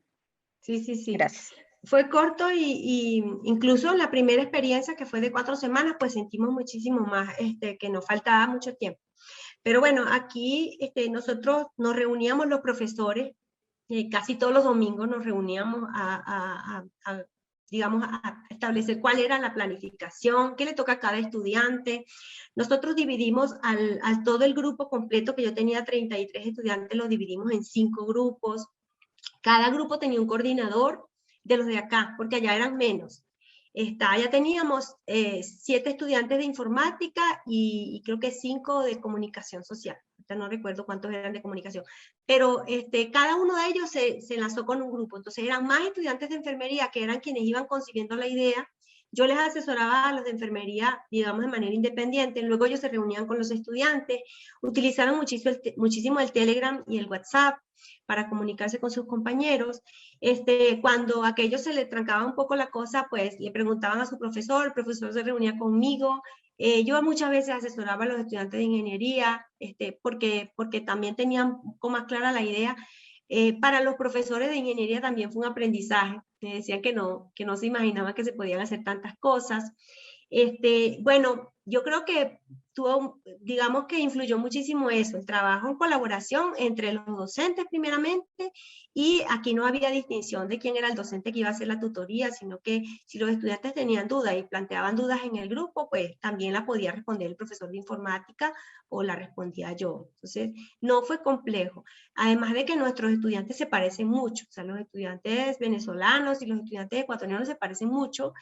Sí, sí, sí. Gracias. Fue corto y incluso la primera experiencia, que fue de 4 semanas, pues sentimos muchísimo más que nos faltaba mucho tiempo. Pero bueno, aquí nosotros nos reuníamos los profesores, casi todos los domingos nos reuníamos digamos, a establecer cuál era la planificación, qué le toca a cada estudiante. Nosotros dividimos al todo el grupo completo, que yo tenía 33 estudiantes, lo dividimos en 5 grupos. Cada grupo tenía un coordinador de los de acá, porque allá eran menos. Ya teníamos 7 estudiantes de informática y creo que 5 de comunicación social. No recuerdo cuántos eran de comunicación, pero cada uno de ellos se lanzó con un grupo. Entonces eran más estudiantes de enfermería que eran quienes iban concibiendo la idea. Yo les asesoraba a los de enfermería, digamos, de manera independiente. Luego ellos se reunían con los estudiantes, utilizaron muchísimo el Telegram y el WhatsApp para comunicarse con sus compañeros. Cuando a aquellos se les trancaba un poco la cosa, pues le preguntaban a su profesor, el profesor se reunía conmigo. Yo muchas veces asesoraba a los estudiantes de ingeniería, porque también tenían un poco más clara la idea. Para los profesores de ingeniería también fue un aprendizaje. Me decían que no se imaginaban que se podían hacer tantas cosas. Bueno, yo creo que digamos que influyó muchísimo eso, el trabajo en colaboración entre los docentes primeramente, y aquí no había distinción de quién era el docente que iba a hacer la tutoría, sino que si los estudiantes tenían dudas y planteaban dudas en el grupo, pues también la podía responder el profesor de informática o la respondía yo. Entonces, no fue complejo. Además de que nuestros estudiantes se parecen mucho, o sea, los estudiantes venezolanos y los estudiantes ecuatorianos se parecen mucho.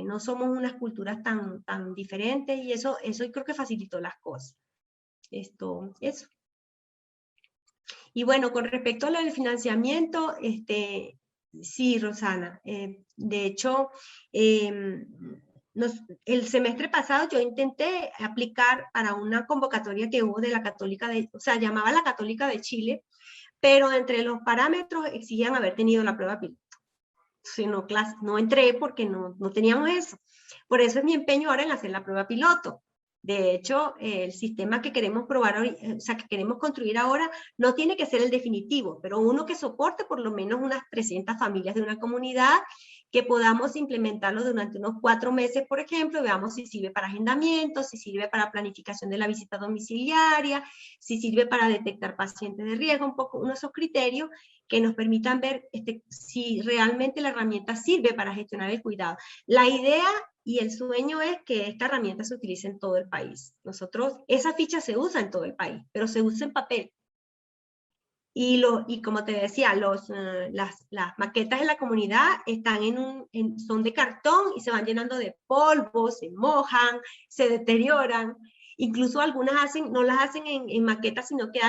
No somos unas culturas tan diferentes, y eso creo que facilitó las cosas. Eso. Y bueno, con respecto a lo del financiamiento, sí, Rosana, de hecho, el semestre pasado yo intenté aplicar para una convocatoria que hubo de la Católica o sea, llamaba la Católica de Chile, pero entre los parámetros exigían haber tenido la prueba piloto. Si no entré porque no teníamos eso. Por eso es mi empeño ahora en hacer la prueba piloto. De hecho, el sistema que queremos probar hoy, o sea, que queremos construir ahora, no tiene que ser el definitivo, pero uno que soporte por lo menos unas 300 familias de una comunidad, que podamos implementarlo durante unos 4 meses, por ejemplo, veamos si sirve para agendamiento, si sirve para planificación de la visita domiciliaria, si sirve para detectar pacientes de riesgo, un poco esos criterios que nos permitan ver si realmente la herramienta sirve para gestionar el cuidado. La idea y el sueño es que esta herramienta se utilice en todo el país. Esa ficha se usa en todo el país, pero se usa en papel. Y como te decía, las maquetas en la comunidad están son de cartón y se van llenando de polvo, se mojan, se deterioran. Incluso algunas no las hacen en maquetas, sino que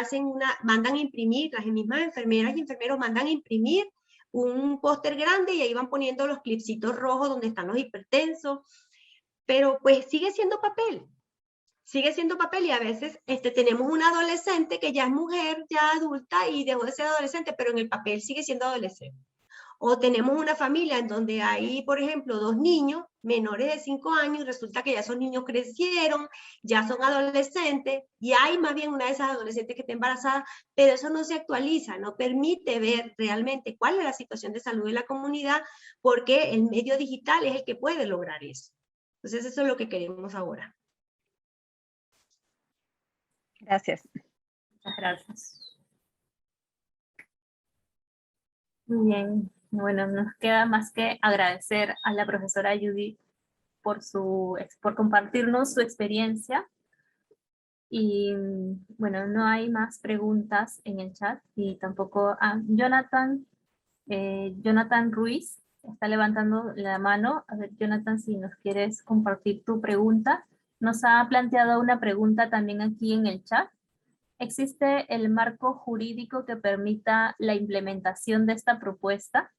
mandan a imprimir, las mismas enfermeras y enfermeros mandan a imprimir un póster grande y ahí van poniendo los clipsitos rojos donde están los hipertensos, pero pues sigue siendo papel. Sigue siendo papel, y a veces tenemos una adolescente que ya es mujer, ya adulta, y dejó de ser adolescente, pero en el papel sigue siendo adolescente. O tenemos una familia en donde hay, por ejemplo, 2 niños menores de 5 años, y resulta que ya esos niños crecieron, ya son adolescentes, y hay más bien una de esas adolescentes que está embarazada, pero eso no se actualiza, no permite ver realmente cuál es la situación de salud de la comunidad, porque el medio digital es el que puede lograr eso. Entonces eso es lo que queremos ahora. Gracias. Muchas gracias. Muy bien. Bueno, nos queda más que agradecer a la profesora Judith por compartirnos su experiencia Y bueno, no hay más preguntas en el chat y tampoco... Jonathan Ruiz está levantando la mano. A ver, Jonathan, si nos quieres compartir tu pregunta. Nos ha planteado una pregunta también aquí en el chat. ¿Existe el marco jurídico que permita la implementación de esta propuesta?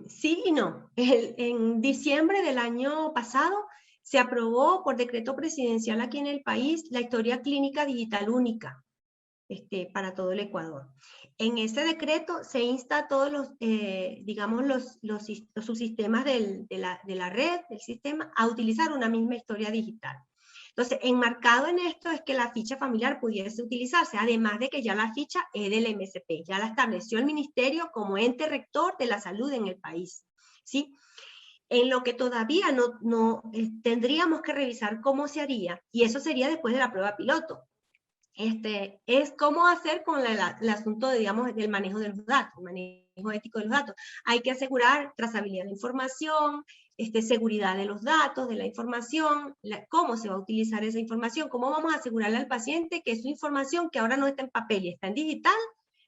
Sí y no. En diciembre del año pasado se aprobó por decreto presidencial aquí en el país la historia clínica digital única para todo el Ecuador. En ese decreto se insta a todos los, digamos, los subsistemas de la red, del sistema, a utilizar una misma historia digital. Entonces, enmarcado en esto es que la ficha familiar pudiese utilizarse, además de que ya la ficha es del MSP, ya la estableció el Ministerio como ente rector de la salud en el país, ¿sí? En lo que todavía no tendríamos que revisar cómo se haría, y eso sería después de la prueba piloto. Es cómo hacer con el asunto, digamos, del manejo de los datos, el manejo ético de los datos. Hay que asegurar trazabilidad de la información, seguridad de los datos, de la información, cómo se va a utilizar esa información, cómo vamos a asegurarle al paciente que su información, que ahora no está en papel y está en digital,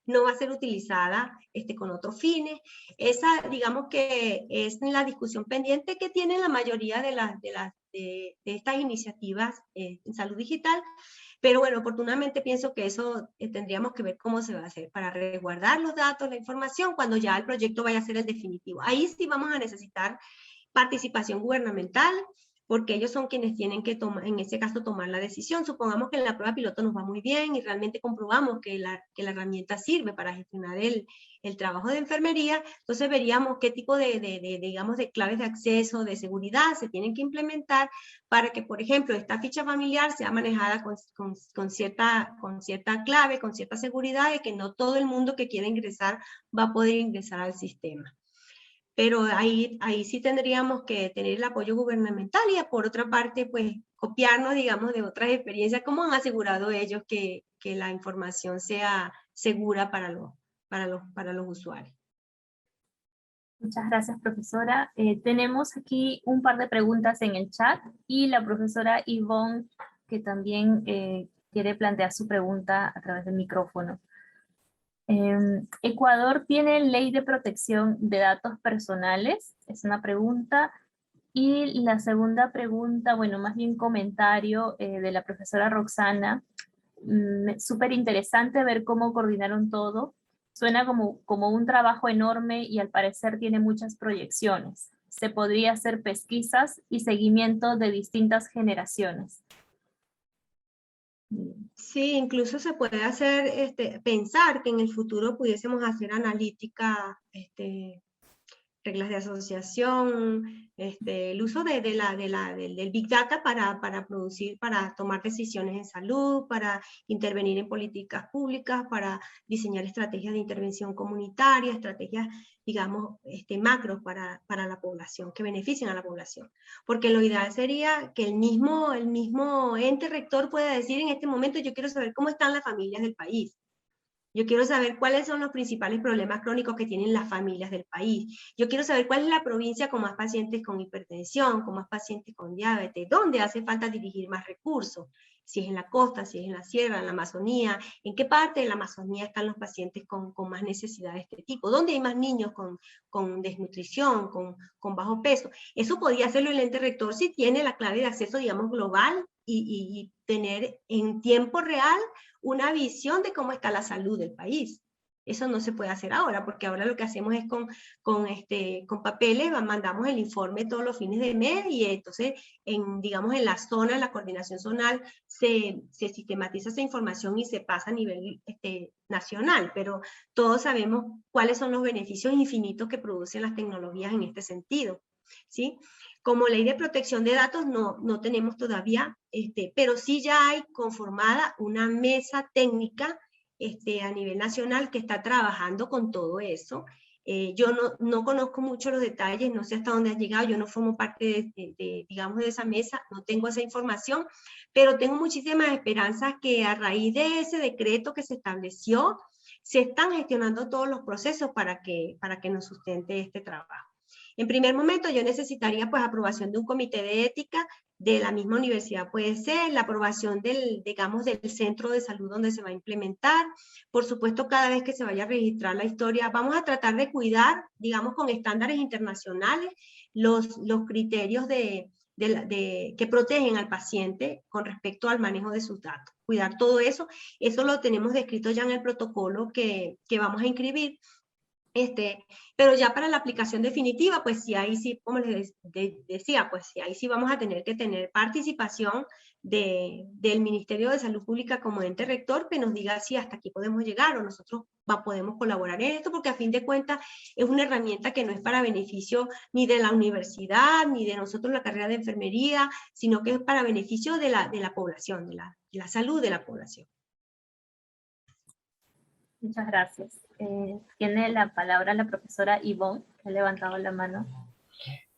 no va a ser utilizada con otros fines. Esa, digamos que es la discusión pendiente que tienen la mayoría de estas iniciativas en salud digital. Pero bueno, oportunamente pienso que eso tendríamos que ver cómo se va a hacer para resguardar los datos, la información, cuando ya el proyecto vaya a ser el definitivo. Ahí sí vamos a necesitar participación gubernamental, porque ellos son quienes tienen que tomar, en ese caso, tomar la decisión. Supongamos que en la prueba piloto nos va muy bien y realmente comprobamos que la herramienta sirve para gestionar el trabajo de enfermería, entonces veríamos qué tipo digamos, de claves de acceso, de seguridad se tienen que implementar para que, por ejemplo, esta ficha familiar sea manejada con cierta clave, con cierta seguridad, y que no todo el mundo que quiera ingresar va a poder ingresar al sistema. Pero ahí sí tendríamos que tener el apoyo gubernamental y por otra parte, pues, copiarnos, digamos, de otras experiencias, cómo han asegurado ellos que la información sea segura para los usuarios. Muchas gracias, profesora. Tenemos aquí un par de preguntas en el chat y la profesora Ivonne, que también quiere plantear su pregunta a través del micrófono. ¿Ecuador tiene ley de protección de datos personales? Es una pregunta. Y la segunda pregunta, bueno, más bien comentario de la profesora Roxana. Súper interesante ver cómo coordinaron todo. Suena como un trabajo enorme y al parecer tiene muchas proyecciones. Se podría hacer pesquisas y seguimiento de distintas generaciones. Sí, incluso se puede hacer, pensar que en el futuro pudiésemos hacer analítica, reglas de asociación, el uso del Big Data para tomar decisiones en salud, para intervenir en políticas públicas, para diseñar estrategias de intervención comunitaria, estrategias, digamos, macros para la población, que beneficien a la población. Porque lo ideal sería que el mismo ente rector pueda decir en este momento: yo quiero saber cómo están las familias del país. Yo quiero saber cuáles son los principales problemas crónicos que tienen las familias del país. Yo quiero saber cuál es la provincia con más pacientes con hipertensión, con más pacientes con diabetes, dónde hace falta dirigir más recursos, si es en la costa, si es en la sierra, en la Amazonía, en qué parte de la Amazonía están los pacientes con más necesidad de este tipo, dónde hay más niños con desnutrición, con bajo peso. Eso podría hacerlo el ente rector si tiene la clave de acceso, digamos, global y tener en tiempo real una visión de cómo está la salud del país. Eso no se puede hacer ahora, porque ahora lo que hacemos es con papeles, mandamos el informe todos los fines de mes, y entonces, digamos, en la zona, en la coordinación zonal, se sistematiza esa información y se pasa a nivel nacional, pero todos sabemos cuáles son los beneficios infinitos que producen las tecnologías en este sentido, ¿sí? Como ley de protección de datos no tenemos todavía, pero sí ya hay conformada una mesa técnica a nivel nacional que está trabajando con todo eso. Yo no conozco mucho los detalles, no sé hasta dónde han llegado, yo no formo parte digamos, de esa mesa, no tengo esa información, pero tengo muchísimas esperanzas que a raíz de ese decreto que se estableció, se están gestionando todos los procesos para que nos sustente este trabajo. En primer momento yo necesitaría pues aprobación de un comité de ética de la misma universidad, puede ser la aprobación del, digamos, del centro de salud donde se va a implementar. Por supuesto, cada vez que se vaya a registrar la historia, vamos a tratar de cuidar, digamos, con estándares internacionales, los criterios que protegen al paciente con respecto al manejo de sus datos. Cuidar todo eso, eso lo tenemos descrito ya en el protocolo que vamos a inscribir. Pero ya para la aplicación definitiva, pues sí, ahí sí, como les decía, pues sí, ahí sí vamos a tener que tener participación del Ministerio de Salud Pública como ente rector, que nos diga si hasta aquí podemos llegar o nosotros podemos colaborar en esto, porque a fin de cuentas es una herramienta que no es para beneficio ni de la universidad, ni de nosotros la carrera de enfermería, sino que es para beneficio de la población, de la salud de la población. Muchas gracias. Tiene la palabra la profesora Ivonne, que ha levantado la mano.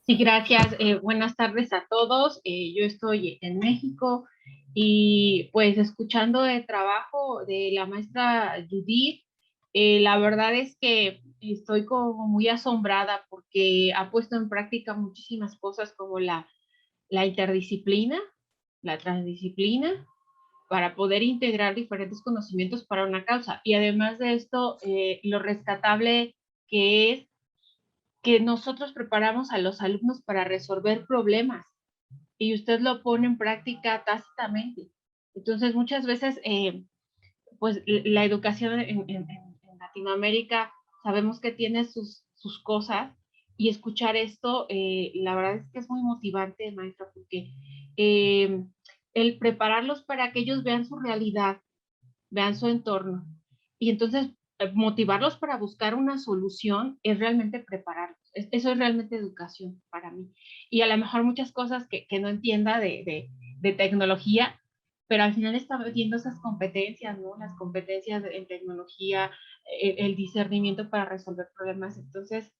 Sí, gracias. Buenas tardes a todos. Yo estoy en México y pues escuchando el trabajo de la maestra Judith, la verdad es que estoy como muy asombrada porque ha puesto en práctica muchísimas cosas como la interdisciplina, la transdisciplina, para poder integrar diferentes conocimientos para una causa. Y además de esto, lo rescatable que es que nosotros preparamos a los alumnos para resolver problemas y usted lo pone en práctica tácitamente. Entonces, muchas veces, pues la educación en Latinoamérica sabemos que tiene sus cosas y escuchar esto, la verdad es que es muy motivante, maestra, porque el prepararlos para que ellos vean su realidad, vean su entorno, y entonces motivarlos para buscar una solución es realmente prepararlos. Eso es realmente educación para mí. Y a lo mejor muchas cosas que no entienda de tecnología, pero al final está viendo esas competencias, ¿no? Las competencias en tecnología, el discernimiento para resolver problemas. Entonces,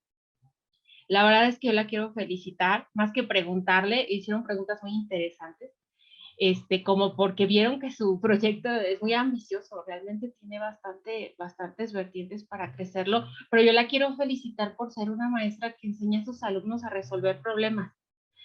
la verdad es que yo la quiero felicitar, más que preguntarle, hicieron preguntas muy interesantes, como porque vieron que su proyecto es muy ambicioso, realmente tiene bastantes vertientes para crecerlo, pero yo la quiero felicitar por ser una maestra que enseña a sus alumnos a resolver problemas.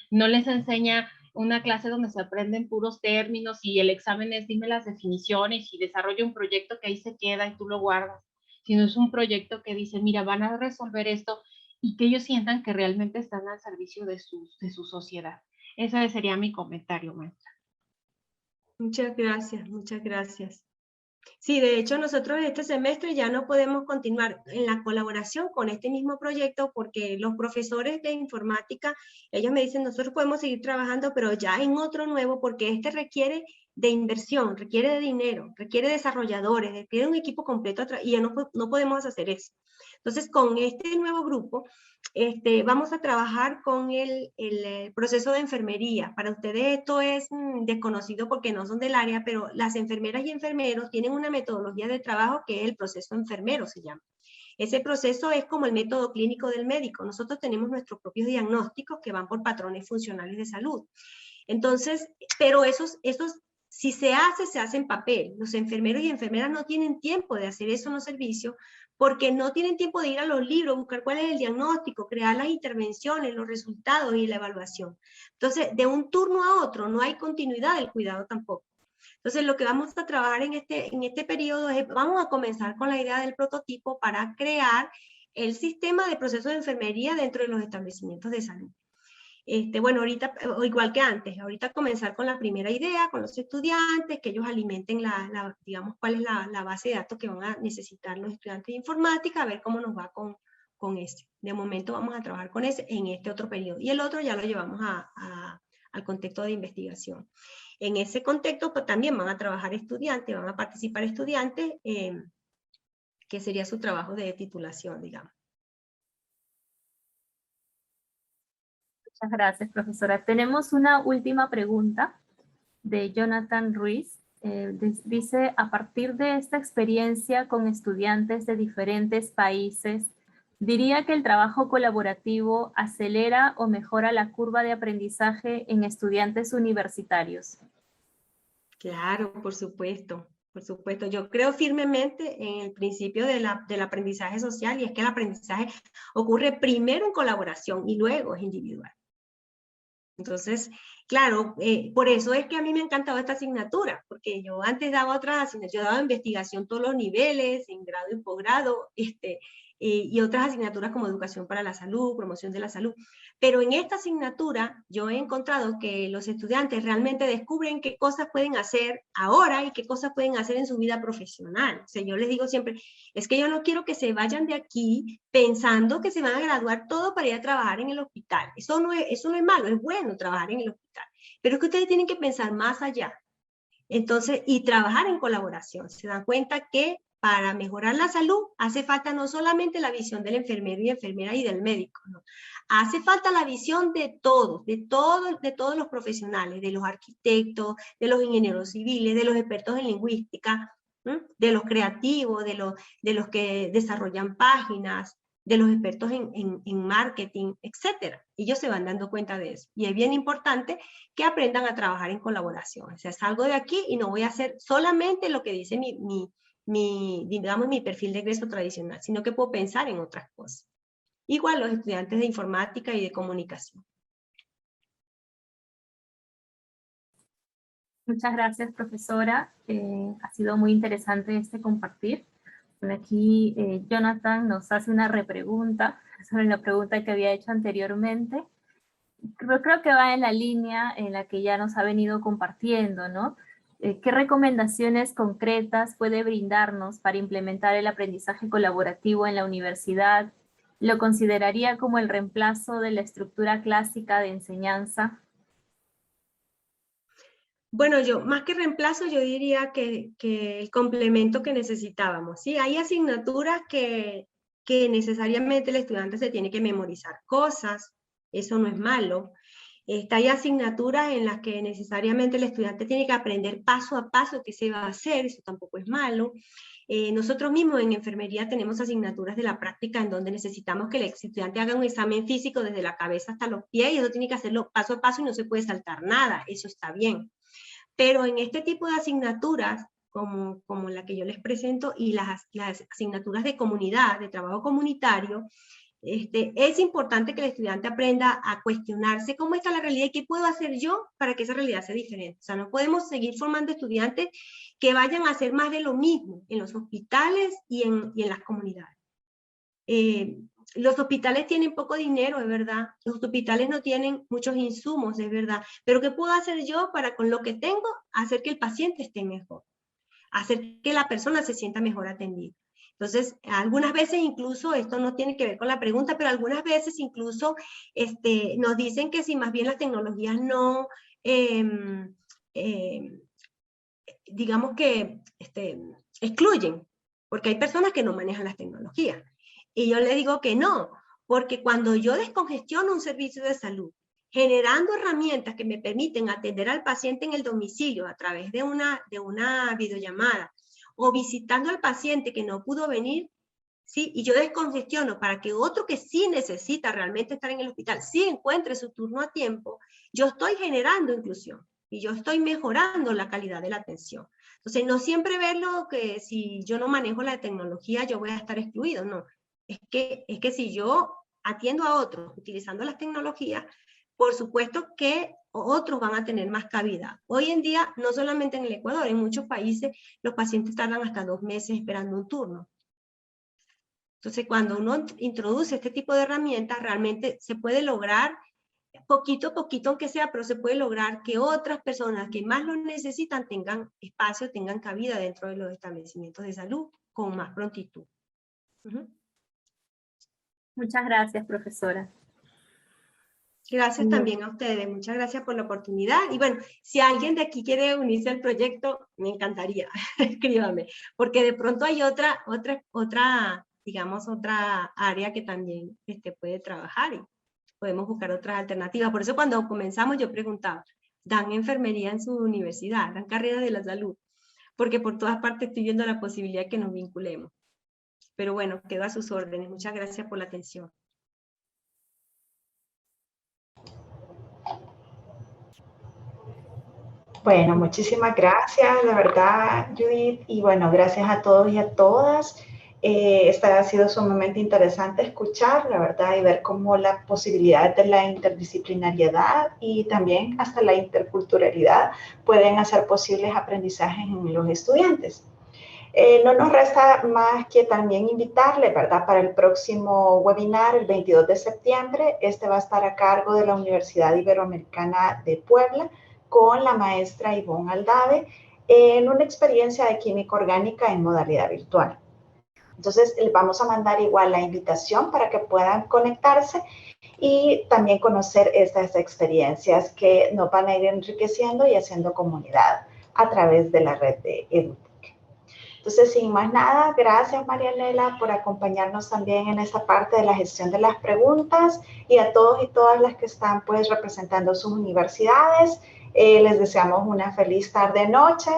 No les enseña una clase donde se aprenden puros términos y el examen es dime las definiciones y desarrolla un proyecto que ahí se queda y tú lo guardas, sino es un proyecto que dice, mira, van a resolver esto y que ellos sientan que realmente están al servicio de su sociedad. Ese sería mi comentario, maestra. Muchas gracias, muchas gracias. Sí, de hecho nosotros este semestre ya no podemos continuar en la colaboración con este mismo proyecto porque los profesores de informática, ellos me dicen, nosotros podemos seguir trabajando, pero ya en otro nuevo, porque este requiere de inversión, requiere de dinero, requiere desarrolladores, requiere un equipo completo y ya no podemos hacer eso. Entonces, con este nuevo grupo, vamos a trabajar con el proceso de enfermería. Para ustedes esto es desconocido porque no son del área, pero las enfermeras y enfermeros tienen una metodología de trabajo que es el proceso enfermero, se llama. Ese proceso es como el método clínico del médico. Nosotros tenemos nuestros propios diagnósticos que van por patrones funcionales de salud. Entonces, pero esos si se hace en papel. Los enfermeros y enfermeras no tienen tiempo de hacer eso en los servicios porque no tienen tiempo de ir a los libros, buscar cuál es el diagnóstico, crear las intervenciones, los resultados y la evaluación. Entonces, de un turno a otro no hay continuidad del cuidado tampoco. Entonces, lo que vamos a trabajar en este periodo es, vamos a comenzar con la idea del prototipo para crear el sistema de proceso de enfermería dentro de los establecimientos de salud. Bueno, ahorita, igual que antes, ahorita comenzar con la primera idea, con los estudiantes, que ellos alimenten digamos, cuál es la base de datos que van a necesitar los estudiantes de informática, a ver cómo nos va con ese. De momento vamos a trabajar con ese en este otro periodo. Y el otro ya lo llevamos al contexto de investigación. En ese contexto, pues, también van a trabajar estudiantes, van a participar estudiantes, que sería su trabajo de titulación, digamos. Muchas gracias, profesora. Tenemos una última pregunta de Jonathan Ruiz. Dice, a partir de esta experiencia con estudiantes de diferentes países, ¿diría que el trabajo colaborativo acelera o mejora la curva de aprendizaje en estudiantes universitarios? Claro, por supuesto. Por supuesto, yo creo firmemente en el principio del aprendizaje social, y es que el aprendizaje ocurre primero en colaboración y luego es individual. Entonces, claro, por eso es que a mí me ha encantado esta asignatura, porque yo antes daba otras asignaturas, yo daba investigación todos los niveles, en grado y posgrado, y otras asignaturas como educación para la salud, promoción de la salud. Pero en esta asignatura yo he encontrado que los estudiantes realmente descubren qué cosas pueden hacer ahora y qué cosas pueden hacer en su vida profesional. O sea, yo les digo siempre, es que yo no quiero que se vayan de aquí pensando que se van a graduar todo para ir a trabajar en el hospital. Eso no es malo, es bueno trabajar en el hospital. Pero es que ustedes tienen que pensar más allá. Entonces, y trabajar en colaboración. Se dan cuenta que para mejorar la salud hace falta no solamente la visión del enfermero y enfermera y del médico, ¿no? Hace falta la visión de todos los profesionales, de los arquitectos, de los ingenieros civiles, de los expertos en lingüística, ¿sí? De los creativos, de los que desarrollan páginas, de los expertos en marketing, etcétera. Ellos se van dando cuenta de eso. Y es bien importante que aprendan a trabajar en colaboración. O sea, salgo de aquí y no voy a hacer solamente lo que dice digamos, mi perfil de egreso tradicional, sino que puedo pensar en otras cosas. Igual los estudiantes de informática y de comunicación. Muchas gracias, profesora. Ha sido muy interesante este compartir. Bueno, aquí Jonathan nos hace una repregunta sobre la pregunta que había hecho anteriormente. Creo que va en la línea en la que ya nos ha venido compartiendo, ¿no? ¿Qué recomendaciones concretas puede brindarnos para implementar el aprendizaje colaborativo en la universidad? ¿Lo consideraría como el reemplazo de la estructura clásica de enseñanza? Bueno, yo más que reemplazo, yo diría que el complemento que necesitábamos, ¿sí? Hay asignaturas que necesariamente el estudiante se tiene que memorizar cosas, eso no es malo. Hay asignaturas en las que necesariamente el estudiante tiene que aprender paso a paso qué se va a hacer, eso tampoco es malo. Nosotros mismos en enfermería tenemos asignaturas de la práctica en donde necesitamos que el estudiante haga un examen físico desde la cabeza hasta los pies, y eso tiene que hacerlo paso a paso y no se puede saltar nada, eso está bien. Pero en este tipo de asignaturas, como la que yo les presento, y las asignaturas de comunidad, de trabajo comunitario, es importante que el estudiante aprenda a cuestionarse cómo está la realidad y qué puedo hacer yo para que esa realidad sea diferente. O sea, no podemos seguir formando estudiantes que vayan a hacer más de lo mismo en los hospitales y en las comunidades. Los hospitales tienen poco dinero, es verdad. Los hospitales no tienen muchos insumos, es verdad. Pero ¿qué puedo hacer yo para, con lo que tengo, hacer que el paciente esté mejor? Hacer que la persona se sienta mejor atendida. Entonces, algunas veces incluso, esto no tiene que ver con la pregunta, pero algunas veces incluso nos dicen que si más bien las tecnologías no, digamos que excluyen, porque hay personas que no manejan las tecnologías. Y yo le digo que no, porque cuando yo descongestiono un servicio de salud, generando herramientas que me permiten atender al paciente en el domicilio a través de una videollamada, o visitando al paciente que no pudo venir, ¿sí? Y yo descongestiono para que otro que sí necesita realmente estar en el hospital, sí encuentre su turno a tiempo, yo estoy generando inclusión y yo estoy mejorando la calidad de la atención. Entonces, no siempre verlo que si yo no manejo la tecnología, yo voy a estar excluido, no. Es que si yo atiendo a otros utilizando las tecnologías, por supuesto que otros van a tener más cabida. Hoy en día, no solamente en el Ecuador, en muchos países los pacientes tardan hasta 2 meses esperando un turno. Entonces, cuando uno introduce este tipo de herramientas, realmente se puede lograr, poquito a poquito aunque sea, pero se puede lograr que otras personas que más lo necesitan tengan espacio, tengan cabida dentro de los establecimientos de salud con más prontitud. Muchas gracias, profesora. Gracias también a ustedes, muchas gracias por la oportunidad. Y bueno, si alguien de aquí quiere unirse al proyecto, me encantaría, escríbame, porque de pronto hay otra digamos, otra área que también puede trabajar y podemos buscar otras alternativas. Por eso cuando comenzamos yo preguntaba, ¿dan enfermería en su universidad? ¿Dan carreras de la salud? Porque por todas partes estoy viendo la posibilidad de que nos vinculemos. Pero bueno, quedo a sus órdenes. Muchas gracias por la atención. Bueno, muchísimas gracias, de verdad, Judith. Y bueno, gracias a todos y a todas. Esta ha sido sumamente interesante escuchar, la verdad, y ver cómo la posibilidad de la interdisciplinariedad y también hasta la interculturalidad pueden hacer posibles aprendizajes en los estudiantes. No nos resta más que también invitarle, ¿verdad?, para el próximo webinar, el 22 de septiembre. Este va a estar a cargo de la Universidad Iberoamericana de Puebla con la maestra Ivonne Aldave en una experiencia de química orgánica en modalidad virtual. Entonces, les vamos a mandar igual la invitación para que puedan conectarse y también conocer estas experiencias que nos van a ir enriqueciendo y haciendo comunidad a través de la red de EduTech. Entonces, sin más nada, gracias Marianela por acompañarnos también en esta parte de la gestión de las preguntas y a todos y todas las que están pues representando sus universidades. Les deseamos una feliz tarde-noche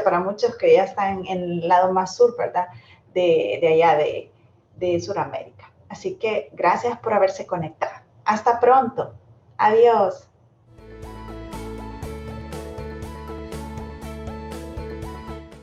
para muchos que ya están en el lado más sur, ¿verdad? De allá de Sudamérica. Así que gracias por haberse conectado. Hasta pronto. Adiós.